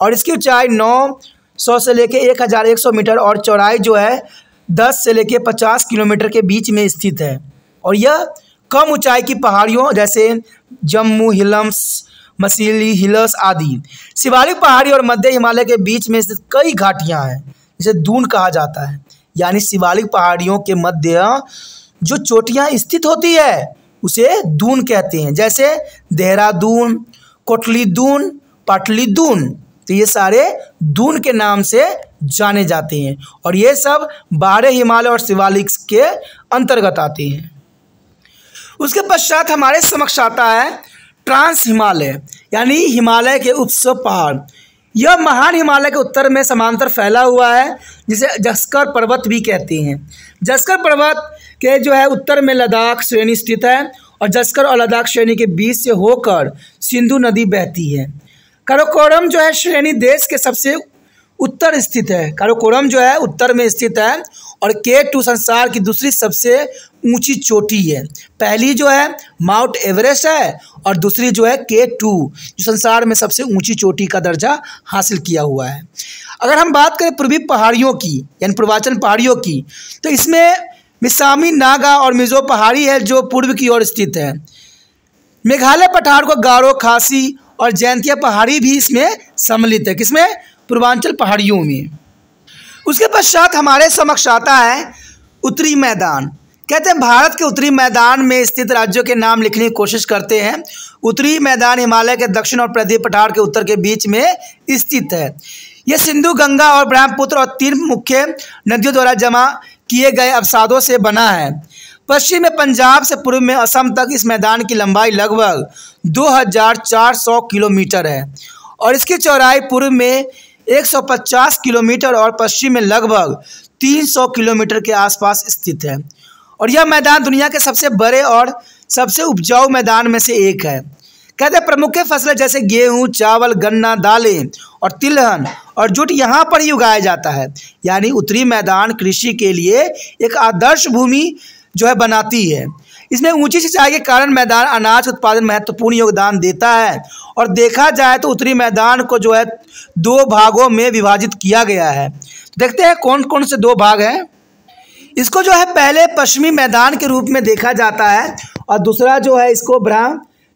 [SPEAKER 1] और इसकी ऊंचाई 900 से लेकर 1100 मीटर और चौड़ाई जो है 10 से लेकर 50 किलोमीटर के बीच में स्थित है। और यह कम ऊंचाई की पहाड़ियों जैसे जम्मू हिल्स, मसीली हिल्स आदि, शिवालिक पहाड़ी और मध्य हिमालय के बीच में स्थित कई घाटियां हैं जिसे दून कहा जाता है। यानी शिवालिक पहाड़ियों के मध्य जो चोटियां स्थित होती है उसे दून कहते हैं, जैसे देहरादून, कोटली दून, पाटली दून। तो ये सारे दून के नाम से जाने जाते हैं और ये सब बाहरी हिमालय और शिवालिक के अंतर्गत आते हैं। उसके पश्चात हमारे समक्ष आता है ट्रांस हिमालय यानी हिमालय के उपसव पहाड़। यह महान हिमालय के उत्तर में समांतर फैला हुआ है जिसे जस्कर पर्वत भी कहते हैं। जस्कर पर्वत के जो है उत्तर में लद्दाख श्रेणी स्थित है और जस्कर और लद्दाख श्रेणी के बीच से होकर सिंधु नदी बहती है। काराकोरम जो है श्रेणी देश के सबसे उत्तर स्थित है। काराकोरम जो है उत्तर में स्थित है और K2 संसार की दूसरी सबसे ऊंची चोटी है। पहली जो है माउंट एवरेस्ट है और दूसरी जो है K2 जो संसार में सबसे ऊंची चोटी का दर्जा हासिल किया हुआ है। अगर हम बात करें पूर्वी पहाड़ियों की यानी पूर्वांचल पहाड़ियों की तो इसमें मिसामी, नागा और मिजो पहाड़ी है जो पूर्व की ओर स्थित है। मेघालय पठार को गारो, खासी और जैंतिया पहाड़ी भी इसमें सम्मिलित है। किसमें? पूर्वांचल पहाड़ियों में। उसके पश्चात हमारे समक्ष आता है उत्तरी मैदान। कहते हैं भारत के उत्तरी मैदान में स्थित राज्यों के नाम लिखने की कोशिश करते हैं। उत्तरी मैदान हिमालय के दक्षिण और प्रदेश पठार के उत्तर के बीच में स्थित है। यह सिंधु, गंगा और ब्रह्मपुत्र और 3 मुख्य नदियों द्वारा जमा किए गए अवसादों से बना है। पश्चिम में पंजाब से पूर्व में असम तक इस मैदान की लंबाई लगभग 2400 किलोमीटर है और इसकी चौड़ाई पूर्व में 150 किलोमीटर और पश्चिम में लगभग 300 किलोमीटर के आसपास स्थित है। और यह मैदान दुनिया के सबसे बड़े और सबसे उपजाऊ मैदान में से एक है। कहते हैं प्रमुख फसलें जैसे गेहूं, चावल, गन्ना, दालें और तिलहन और जूट यहाँ पर ही उगाया जाता है। यानी उत्तरी मैदान कृषि के लिए एक आदर्श भूमि जो है बनाती है। इसमें ऊंची सिंचाई के कारण मैदान अनाज उत्पादन महत्वपूर्ण योगदान देता है। और देखा जाए तो उत्तरी मैदान को जो है 2 भागों में विभाजित किया गया है। देखते हैं कौन कौन से 2 भाग हैं। इसको जो है पहले पश्चिमी मैदान के रूप में देखा जाता है और दूसरा जो है इसको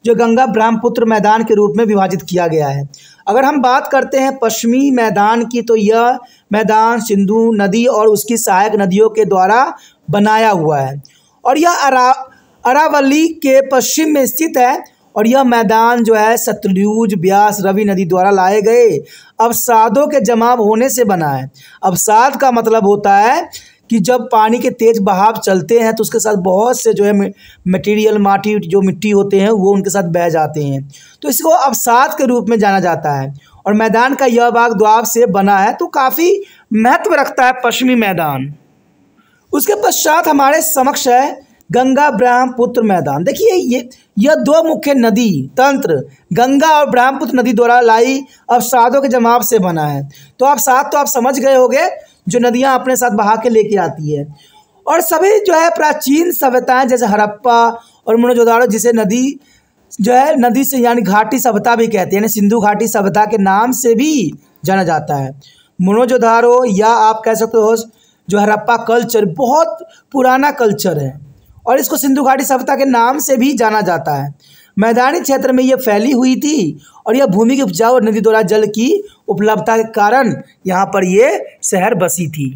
[SPEAKER 1] गंगा ब्रह्मपुत्र मैदान के रूप में विभाजित किया गया है। अगर हम बात करते हैं पश्चिमी मैदान की तो यह मैदान सिंधु नदी और उसकी सहायक नदियों के द्वारा बनाया हुआ है और यह अरावली के पश्चिम में स्थित है। और यह मैदान जो है सतलुज, ब्यास, रवि नदी द्वारा लाए गए अवसादों के जमाव होने से बना है। अवसाद का मतलब होता है कि जब पानी के तेज बहाव चलते हैं तो उसके साथ बहुत से जो है मटेरियल, माटी, जो मिट्टी होते हैं वो उनके साथ बह जाते हैं, तो इसको अवसाद के रूप में जाना जाता है। और मैदान का यह भाग दोआब से बना है तो काफ़ी महत्व रखता है पश्चिमी मैदान। उसके पश्चात हमारे समक्ष है गंगा ब्रह्मपुत्र मैदान। देखिए यह 2 मुख्य नदी तंत्र गंगा और ब्रह्मपुत्र नदी द्वारा लाई अवसादों के जमाव से बना है। तो अवसाद तो आप समझ गए होंगे, जो नदियां अपने साथ बहा के लेके आती है। और सभी जो है प्राचीन सभ्यताएं जैसे हड़प्पा और मोहनजोदड़ो, जिसे नदी से यानी घाटी सभ्यता भी कहते हैं, सिंधु घाटी सभ्यता के नाम से भी जाना जाता है। मोहनजोदड़ो या आप कह सकते हो जो हड़प्पा कल्चर बहुत पुराना कल्चर है और इसको सिंधु घाटी सभ्यता के नाम से भी जाना जाता है। मैदानी क्षेत्र में यह फैली हुई थी और यह भूमि के उपजाऊ और नदी द्वारा जल की उपलब्धता के कारण यहाँ पर ये शहर बसी थी।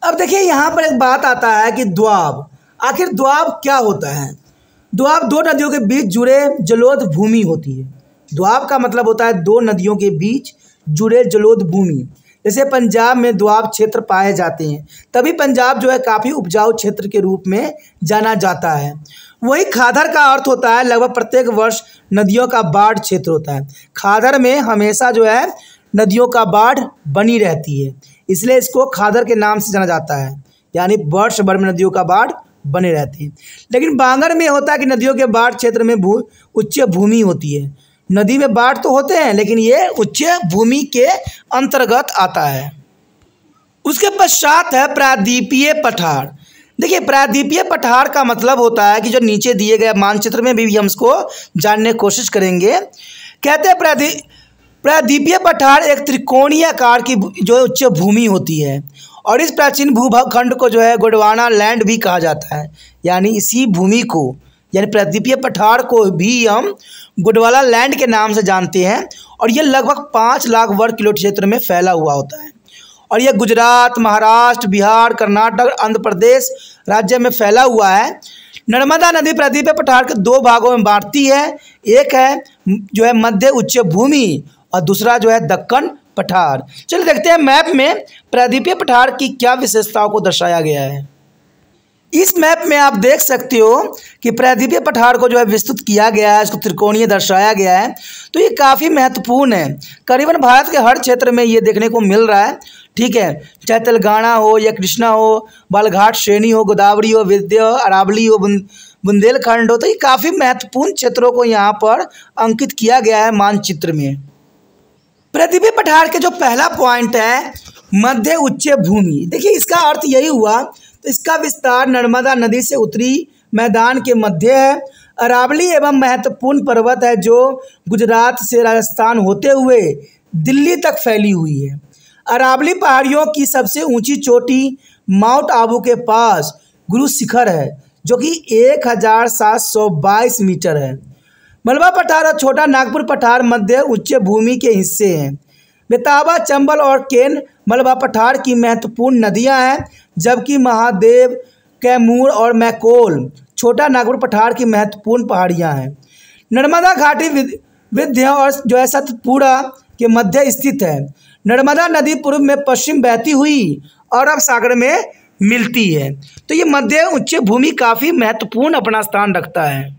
[SPEAKER 1] अब देखिए यहाँ पर एक बात आता है कि द्वाब, आखिर द्वाब क्या होता है। द्वाब दो नदियों के बीच जुड़े जलोढ़ भूमि होती है। द्वाब का मतलब होता है दो नदियों के बीच जुड़े जलोढ़ भूमि। जैसे पंजाब में द्वाब क्षेत्र पाए जाते हैं, तभी पंजाब जो है काफ़ी उपजाऊ क्षेत्र के रूप में जाना जाता है। वही खादर का अर्थ होता है लगभग प्रत्येक वर्ष नदियों का बाढ़ क्षेत्र होता है। खादर में हमेशा जो है नदियों का बाढ़ बनी रहती है, इसलिए इसको खादर के नाम से जाना जाता है, यानी वर्ष भर में नदियों का बाढ़ बने रहती है। लेकिन बांगर में होता है कि नदियों के बाढ़ क्षेत्र में उच्च भूमि होती है। नदी में बाढ़ तो होते हैं लेकिन ये उच्च भूमि के अंतर्गत आता है। उसके पश्चात है प्रायद्वीपीय पठार। देखिए प्रायद्वीपीय पठार का मतलब होता है कि जो नीचे दिए गए मानचित्र में भी हम इसको जानने की कोशिश करेंगे। कहते हैं प्रायद्वीपीय पठार एक त्रिकोणीय आकार की जो उच्च भूमि होती है, और इस प्राचीन भूखंड को जो है गोंडवाना लैंड भी कहा जाता है। यानी इसी भूमि को, यानी प्रायद्वीपीय पठार को भी हम गोंडवाना लैंड के नाम से जानते हैं। और ये लगभग 5 लाख वर्ग किलो क्षेत्र में फैला हुआ होता है, और यह गुजरात, महाराष्ट्र, बिहार, कर्नाटक, आंध्र प्रदेश राज्य में फैला हुआ है। नर्मदा नदी प्रायद्वीपीय पठार के 2 भागों में बांटती है। एक है जो है मध्य उच्च भूमि और दूसरा जो है दक्कन पठार। चलिए देखते हैं मैप में प्रायद्वीपीय पठार की क्या विशेषताओं को दर्शाया गया है। इस मैप में आप देख सकते हो कि प्रायद्वीपीय पठार को जो है विस्तृत किया गया है, इसको त्रिकोणीय दर्शाया गया है। तो ये काफ़ी महत्वपूर्ण है, करीबन भारत के हर क्षेत्र में ये देखने को मिल रहा है। ठीक है, चाहे तेलंगाना हो या कृष्णा हो, बालघाट श्रेणी हो, गोदावरी हो, विंध्य, अरावली हो, बुंदेलखंड हो, तो ये काफ़ी महत्वपूर्ण क्षेत्रों को यहाँ पर अंकित किया गया है मानचित्र में। प्रायद्वीपीय पठार के जो पहला पॉइंट है मध्य उच्च भूमि, देखिए इसका अर्थ यही हुआ। तो इसका विस्तार नर्मदा नदी से उत्तरी मैदान के मध्य है। अरावली एवं महत्वपूर्ण पर्वत है जो गुजरात से राजस्थान होते हुए दिल्ली तक फैली हुई है। अरावली पहाड़ियों की सबसे ऊंची चोटी माउंट आबू के पास गुरु शिखर है, जो कि 1722 मीटर है। मलबा पठार और छोटा नागपुर पठार मध्य उच्च भूमि के हिस्से हैं। बेताबा, चंबल और केन मलबा पठार की महत्वपूर्ण नदियां हैं, जबकि महादेव, कैमूर और मैकोल छोटा नागपुर पठार की महत्वपूर्ण पहाड़ियां हैं। नर्मदा घाटी विंध्य और जो है सतपुड़ा के मध्य स्थित है। नर्मदा नदी पूर्व में पश्चिम बहती हुई अरब सागर में मिलती है। तो ये मध्य उच्च भूमि काफ़ी महत्वपूर्ण अपना स्थान रखता है।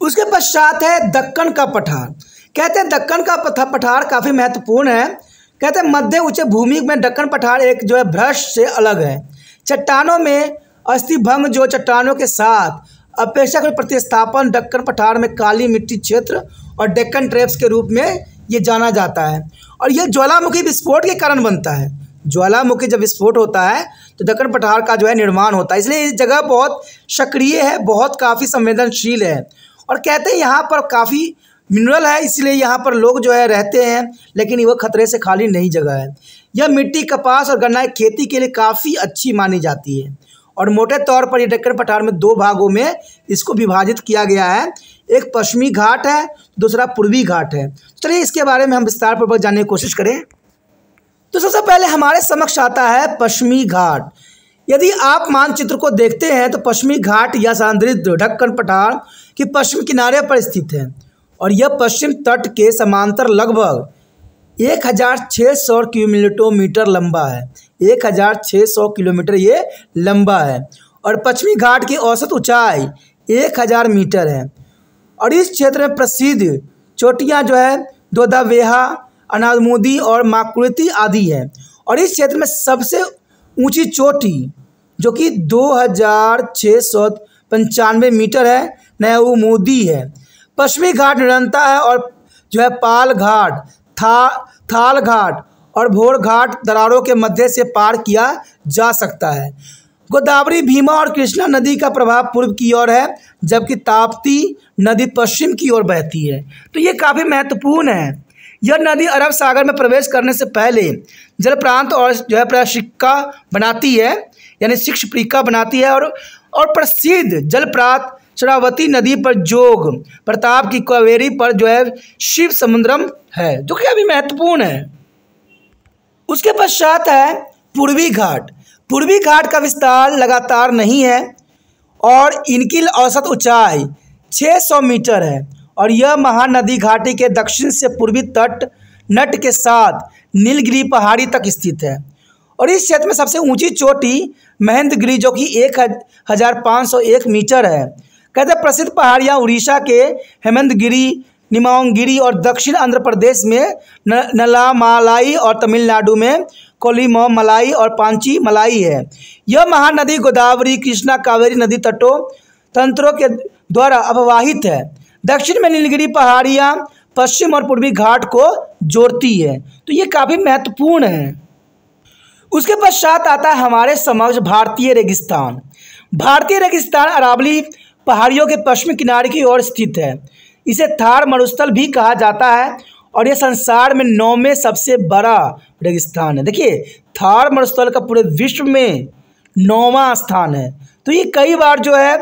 [SPEAKER 1] उसके पश्चात है दक्कन का पठार। कहते हैं दक्कन का पठार काफ़ी महत्वपूर्ण है। कहते हैं मध्य उच्च भूमि में दक्कन पठार एक जो है भ्रश से अलग है। चट्टानों में अस्थिभंग जो चट्टानों के साथ अपेक्षाकृत प्रतिस्थापन दक्कन पठार में काली मिट्टी क्षेत्र और डेक्कन ट्रैप्स के रूप में ये जाना जाता है। और यह ज्वालामुखी विस्फोट के कारण बनता है। ज्वालामुखी जब विस्फोट होता है तो दक्कन पठार का जो है निर्माण होता है, इसलिए इस जगह बहुत सक्रिय है, बहुत काफ़ी संवेदनशील है। और कहते हैं यहाँ पर काफ़ी मिनरल है, इसलिए यहाँ पर लोग जो है रहते हैं, लेकिन वह खतरे से खाली नहीं जगह है। यह मिट्टी, कपास और गन्ना की खेती के लिए काफ़ी अच्छी मानी जाती है। और मोटे तौर पर ये दक्कन पठार में 2 भागों में इसको विभाजित किया गया है। एक पश्चिमी घाट है, दूसरा पूर्वी घाट है। चलिए इसके बारे में हम विस्तारपूर्वक जानने की कोशिश करें। तो सबसे पहले हमारे समक्ष आता है पश्चिमी घाट। यदि आप मानचित्र को देखते हैं तो पश्चिमी घाट या सांद्रित दक्कन पठार के पश्चिम किनारे पर स्थित है, और यह पश्चिम तट के समांतर लगभग 1600 किलोमीटर लंबा है। 1600 किलोमीटर ये लंबा है। और पश्चिमी घाट की औसत ऊंचाई 1000 मीटर है। और इस क्षेत्र में प्रसिद्ध चोटियाँ जो है दोदावेहा, अनामुदी और माकुरिती आदि है। और इस क्षेत्र में सबसे ऊंची चोटी जो कि 2695 मीटर है, नयामुदी है। पश्चिमी घाट निरंतर है और जो है पाल घाट, थाल घाट और भोर घाट दरारों के मध्य से पार किया जा सकता है। गोदावरी, भीमा और कृष्णा नदी का प्रभाव पूर्व की ओर है, जबकि ताप्ती नदी पश्चिम की ओर बहती है। तो ये काफ़ी महत्वपूर्ण है। यह नदी अरब सागर में प्रवेश करने से पहले जल प्रांत और जो है प्रशिका बनाती है, यानी शिक्षप्रिका बनाती है। और प्रसिद्ध जल प्रांत शरावती नदी पर जोग प्रताप की कावेरी पर जो है शिव समुद्रम है, जो कि अभी महत्वपूर्ण है। उसके पश्चात है पूर्वी घाट। पूर्वी घाट का विस्तार लगातार नहीं है और इनकी औसत ऊंचाई 600 मीटर है और यह महानदी घाटी के दक्षिण से पूर्वी तट नट के साथ नीलगिरी पहाड़ी तक स्थित है। और इस क्षेत्र में सबसे ऊंची चोटी महेंद्रगिरी जो कि 1501 मीटर है। कहते हैं प्रसिद्ध पहाड़ियाँ उड़ीसा के हेमंतगिरी, निमावंगिरी और दक्षिण आंध्र प्रदेश में नलामालाई और तमिलनाडु में कोलिमलाई और पांची मलाई है। यह महानदी गोदावरी, कृष्णा, कावेरी नदी तंत्रों के द्वारा अववाहित है। दक्षिण में नीलगिरी पहाड़ियाँ पश्चिम और पूर्वी घाट को जोड़ती है, तो ये काफ़ी महत्वपूर्ण है। उसके पश्चात आता है हमारे समक्ष भारतीय रेगिस्तान। भारतीय रेगिस्तान अरावली पहाड़ियों के पश्चिमी किनारे की ओर स्थित है। इसे थार मरुस्थल भी कहा जाता है और यह संसार में 9वें सबसे बड़ा रेगिस्तान है। देखिए, थार मरुस्थल का पूरे विश्व में 9वां स्थान है। तो ये कई बार जो है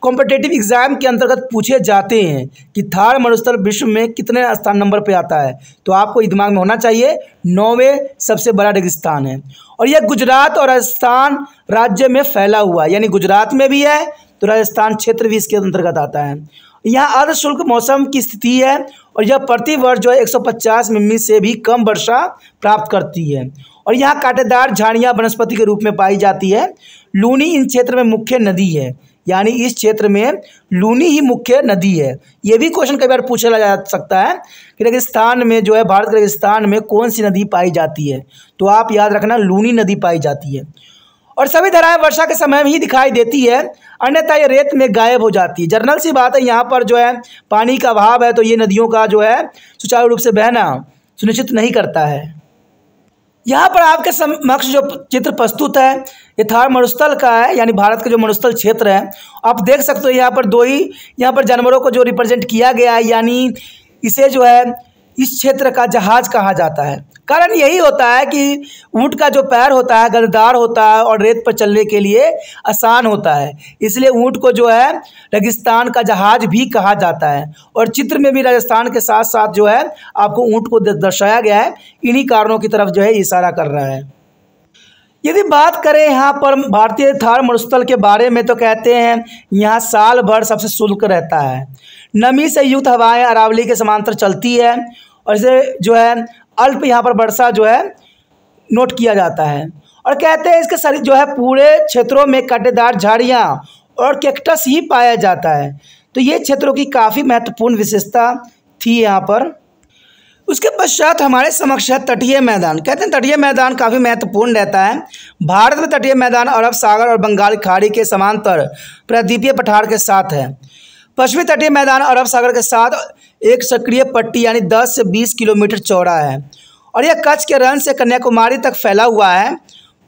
[SPEAKER 1] कॉम्पिटिटिव एग्जाम के अंतर्गत पूछे जाते हैं कि थार मरुस्थल विश्व में कितने स्थान नंबर पे आता है, तो आपको ये दिमाग में होना चाहिए 9वें सबसे बड़ा रेगिस्तान है। और यह गुजरात और राजस्थान राज्य में फैला हुआ है, यानी गुजरात में भी है तो राजस्थान क्षेत्र भी इसके अंतर्गत आता है। यहाँ अर्धशुष्क मौसम की स्थिति है और यह प्रति वर्ष जो है 150 मिमी से भी कम वर्षा प्राप्त करती है। और यहाँ कांटेदार झाड़ियाँ वनस्पति के रूप में पाई जाती है। लूनी इन क्षेत्र में मुख्य नदी है, यानी इस क्षेत्र में लूनी ही मुख्य नदी है। ये भी क्वेश्चन कई बार पूछा जा सकता है कि रेगिस्तान में जो है, भारत के रेगिस्तान में कौन सी नदी पाई जाती है, तो आप याद रखना लूनी नदी पाई जाती है। और सभी धाराएं वर्षा के समय में ही दिखाई देती है, अन्यथा ये रेत में गायब हो जाती है। जनरल सी बात है, यहाँ पर जो है पानी का अभाव है, तो ये नदियों का जो है सुचारू रूप से बहना सुनिश्चित नहीं करता है। यहाँ पर आपके समक्ष जो चित्र प्रस्तुत है ये थार मरुस्थल का है, यानी भारत का जो मरुस्थल क्षेत्र है। आप देख सकते हो यहाँ पर दो ही यहाँ पर जानवरों को जो रिप्रेजेंट किया गया है, यानी इसे जो है इस क्षेत्र का जहाज कहा जाता है। कारण यही होता है कि ऊँट का जो पैर होता है गद्दार होता है और रेत पर चलने के लिए आसान होता है, इसलिए ऊँट को जो है रेगिस्तान का जहाज भी कहा जाता है। और चित्र में भी राजस्थान के साथ साथ जो है आपको ऊँट को दर्शाया गया है, इन्हीं कारणों की तरफ जो है इशारा कर रहा है। यदि बात करें यहाँ पर भारतीय थार मरुस्थल के बारे में, तो कहते हैं यहाँ साल भर सबसे शुष्क रहता है। नमी से युक्त हवाएं अरावली के समांतर चलती है और इसे जो है अल्प यहाँ पर वर्षा जो है नोट किया जाता है। और कहते हैं इसके शरीर जो है पूरे क्षेत्रों में कांटेदार झाड़ियाँ और कैक्टस ही पाया जाता है। तो ये क्षेत्रों की काफ़ी महत्वपूर्ण विशेषता थी यहाँ पर। उसके पश्चात हमारे समक्ष है तटीय मैदान। कहते हैं तटीय मैदान काफ़ी महत्वपूर्ण रहता है। भारत में तटीय मैदान अरब सागर और बंगाल खाड़ी के समांतर प्रायद्वीपीय पठार के साथ है। पश्चिमी तटीय मैदान अरब सागर के साथ एक सक्रिय पट्टी यानी 10 से 20 किलोमीटर चौड़ा है और यह कच्छ के रण से कन्याकुमारी तक फैला हुआ है।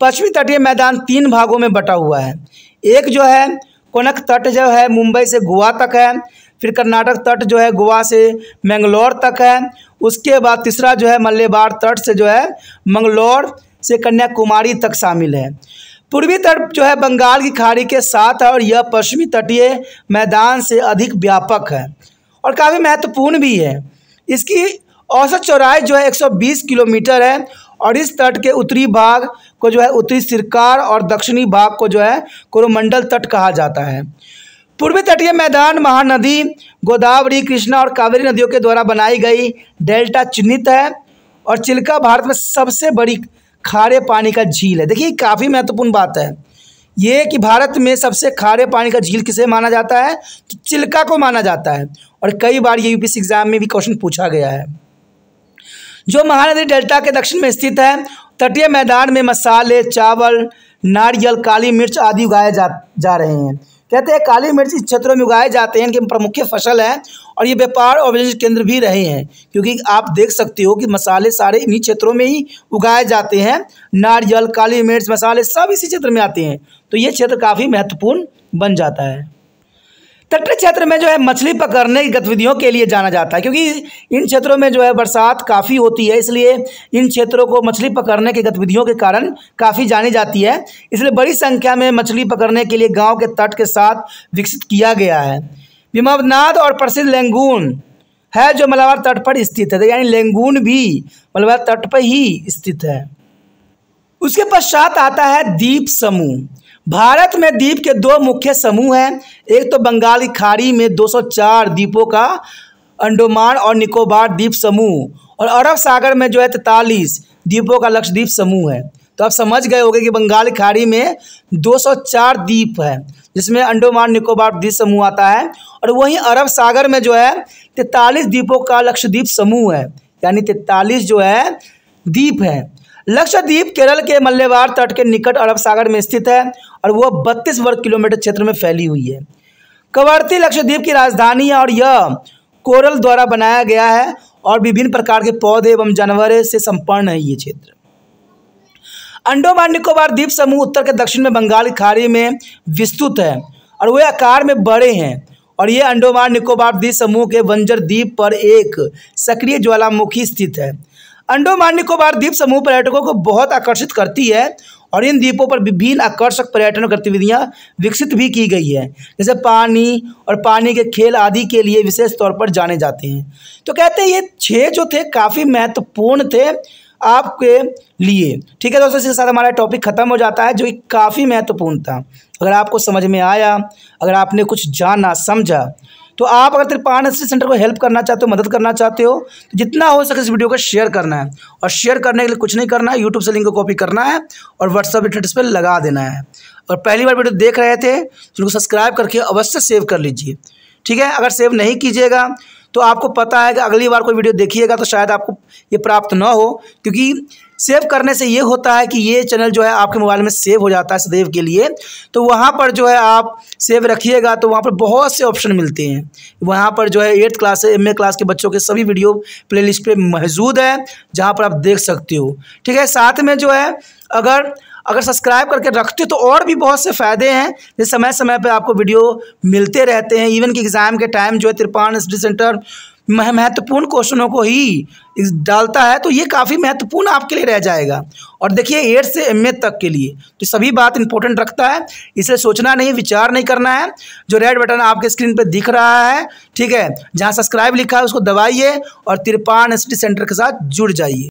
[SPEAKER 1] पश्चिमी तटीय मैदान 3 भागों में बटा हुआ है। एक जो है कोनक तट जो है मुंबई से गोवा तक है, फिर कर्नाटक तट जो है गोवा से मैंगलोर तक है, उसके बाद तीसरा जो है मल्लेबार तट से जो है मंगलोर से कन्याकुमारी तक शामिल है। पूर्वी तट जो है बंगाल की खाड़ी के साथ है और यह पश्चिमी तटीय मैदान से अधिक व्यापक है और काफ़ी महत्वपूर्ण भी है। इसकी औसत चौड़ाई जो है 120 किलोमीटर है और इस तट के उत्तरी भाग को जो है उत्तरी सिरकार और दक्षिणी भाग को जो है कोरोमंडल तट कहा जाता है। पूर्वी तटीय मैदान महानदी गोदावरी, कृष्णा और कावेरी नदियों के द्वारा बनाई गई डेल्टा चिन्हित है और चिल्का भारत में सबसे बड़ी खारे पानी का झील है। देखिए काफ़ी महत्वपूर्ण बात है ये कि भारत में सबसे खारे पानी का झील किसे माना जाता है, तो चिल्का को माना जाता है और कई बार ये यूपीएससी एग्जाम में भी क्वेश्चन पूछा गया है। जो महानदी डेल्टा के दक्षिण में स्थित है। तटीय मैदान में मसाले, चावल, नारियल, काली मिर्च आदि उगाए जा रहे हैं। कहते हैं काली मिर्च इस क्षेत्रों में उगाए जाते हैं, इनकी प्रमुख फसल है और ये व्यापार और वाणिज्य केंद्र भी रहे हैं, क्योंकि आप देख सकते हो कि मसाले सारे इन्हीं क्षेत्रों में ही उगाए जाते हैं। नारियल, काली मिर्च, मसाले सब इसी क्षेत्र में आते हैं, तो ये क्षेत्र काफ़ी महत्वपूर्ण बन जाता है। तटीय क्षेत्र में जो है मछली पकड़ने की गतिविधियों के लिए जाना जाता है, क्योंकि इन क्षेत्रों में जो है बरसात काफ़ी होती है, इसलिए इन क्षेत्रों को मछली पकड़ने की गतिविधियों के कारण काफ़ी जानी जाती है। इसलिए बड़ी संख्या में मछली पकड़ने के लिए गांव के तट के साथ विकसित किया गया है। विमवनाद और प्रसिद्ध लेंगून है जो मलाबार तट पर स्थित है, यानी लेंगून भी मलाबार तट पर ही स्थित है। उसके पश्चात आता है द्वीप समूह। भारत में द्वीप के दो मुख्य समूह हैं। एक तो बंगाल की खाड़ी में 204 द्वीपों का अंडमान और निकोबार द्वीप समूह, और अरब सागर में जो है 43 द्वीपों का लक्षद्वीप समूह है। तो आप समझ गए होंगे कि बंगाल की खाड़ी में 204 द्वीप है, जिसमें अंडमान निकोबार द्वीप समूह आता है, और वहीं अरब सागर में जो है 43 द्वीपों का लक्षद्वीप समूह है, यानी 43 जो है द्वीप है। लक्षद्वीप केरल के मलबार तट के निकट अरब सागर में स्थित है और वह 32 वर्ग किलोमीटर क्षेत्र में फैली हुई है। कवरत्ती लक्षद्वीप की राजधानी है और यह कोरल द्वारा बनाया गया है और विभिन्न प्रकार के पौधे एवं जानवरों से संपन्न है ये क्षेत्र। अंडमान निकोबार द्वीप समूह उत्तर के दक्षिण में बंगाल की खाड़ी में विस्तृत है और वे आकार में बड़े हैं, और ये अंडमान निकोबार द्वीप समूह के बंजर द्वीप पर एक सक्रिय ज्वालामुखी स्थित है। अंडमान निकोबार द्वीप समूह पर्यटकों को बहुत आकर्षित करती है और इन द्वीपों पर विभिन्न आकर्षक पर्यटन गतिविधियां विकसित भी की गई है, जैसे पानी और पानी के खेल आदि के लिए विशेष तौर पर जाने जाते हैं। तो कहते हैं ये 6 जो थे काफ़ी महत्वपूर्ण थे आपके लिए। ठीक है दोस्तों, इसके साथ हमारा टॉपिक खत्म हो जाता है जो कि काफ़ी महत्वपूर्ण था। अगर आपको समझ में आया, अगर आपने कुछ जाना समझा, तो आप अगर त्रिपाण हिस्ट्री सेंटर को हेल्प करना चाहते हो, मदद करना चाहते हो, तो जितना हो सके इस वीडियो को शेयर करना है। और शेयर करने के लिए कुछ नहीं करना है, यूट्यूब से लिंक को कॉपी करना है और व्हाट्सएप स्टेटस पर लगा देना है। और पहली बार वीडियो देख रहे थे तो उनको सब्सक्राइब करके अवश्य सेव कर लीजिए। ठीक है, अगर सेव नहीं कीजिएगा तो आपको पता है कि अगली बार कोई वीडियो देखिएगा तो शायद आपको ये प्राप्त ना हो, क्योंकि सेव करने से ये होता है कि ये चैनल जो है आपके मोबाइल में सेव हो जाता है सदैव के लिए। तो वहाँ पर जो है आप सेव रखिएगा तो वहाँ पर बहुत से ऑप्शन मिलते हैं। वहाँ पर जो है 8th क्लास से MA क्लास के बच्चों के सभी वीडियो प्लेलिस्ट पे मौजूद है, जहाँ पर आप देख सकते हो। ठीक है, साथ में जो है अगर सब्सक्राइब करके रखते हो तो और भी बहुत से फ़ायदे हैं, जैसे समय समय पे आपको वीडियो मिलते रहते हैं। इवन कि एग्ज़ाम के टाइम जो है त्रिपाण हिस्ट्री सेंटर महत्वपूर्ण क्वेश्चनों को ही डालता है, तो ये काफ़ी महत्वपूर्ण आपके लिए रह जाएगा। और देखिए 8 से MA तक के लिए तो सभी बात इंपॉर्टेंट रखता है, इसलिए सोचना नहीं, विचार नहीं करना है। जो रेड बटन आपके स्क्रीन पे दिख रहा है, ठीक है, जहाँ सब्सक्राइब लिखा है उसको दबाइए और त्रिपाण हिस्ट्री सेंटर के साथ जुड़ जाइए।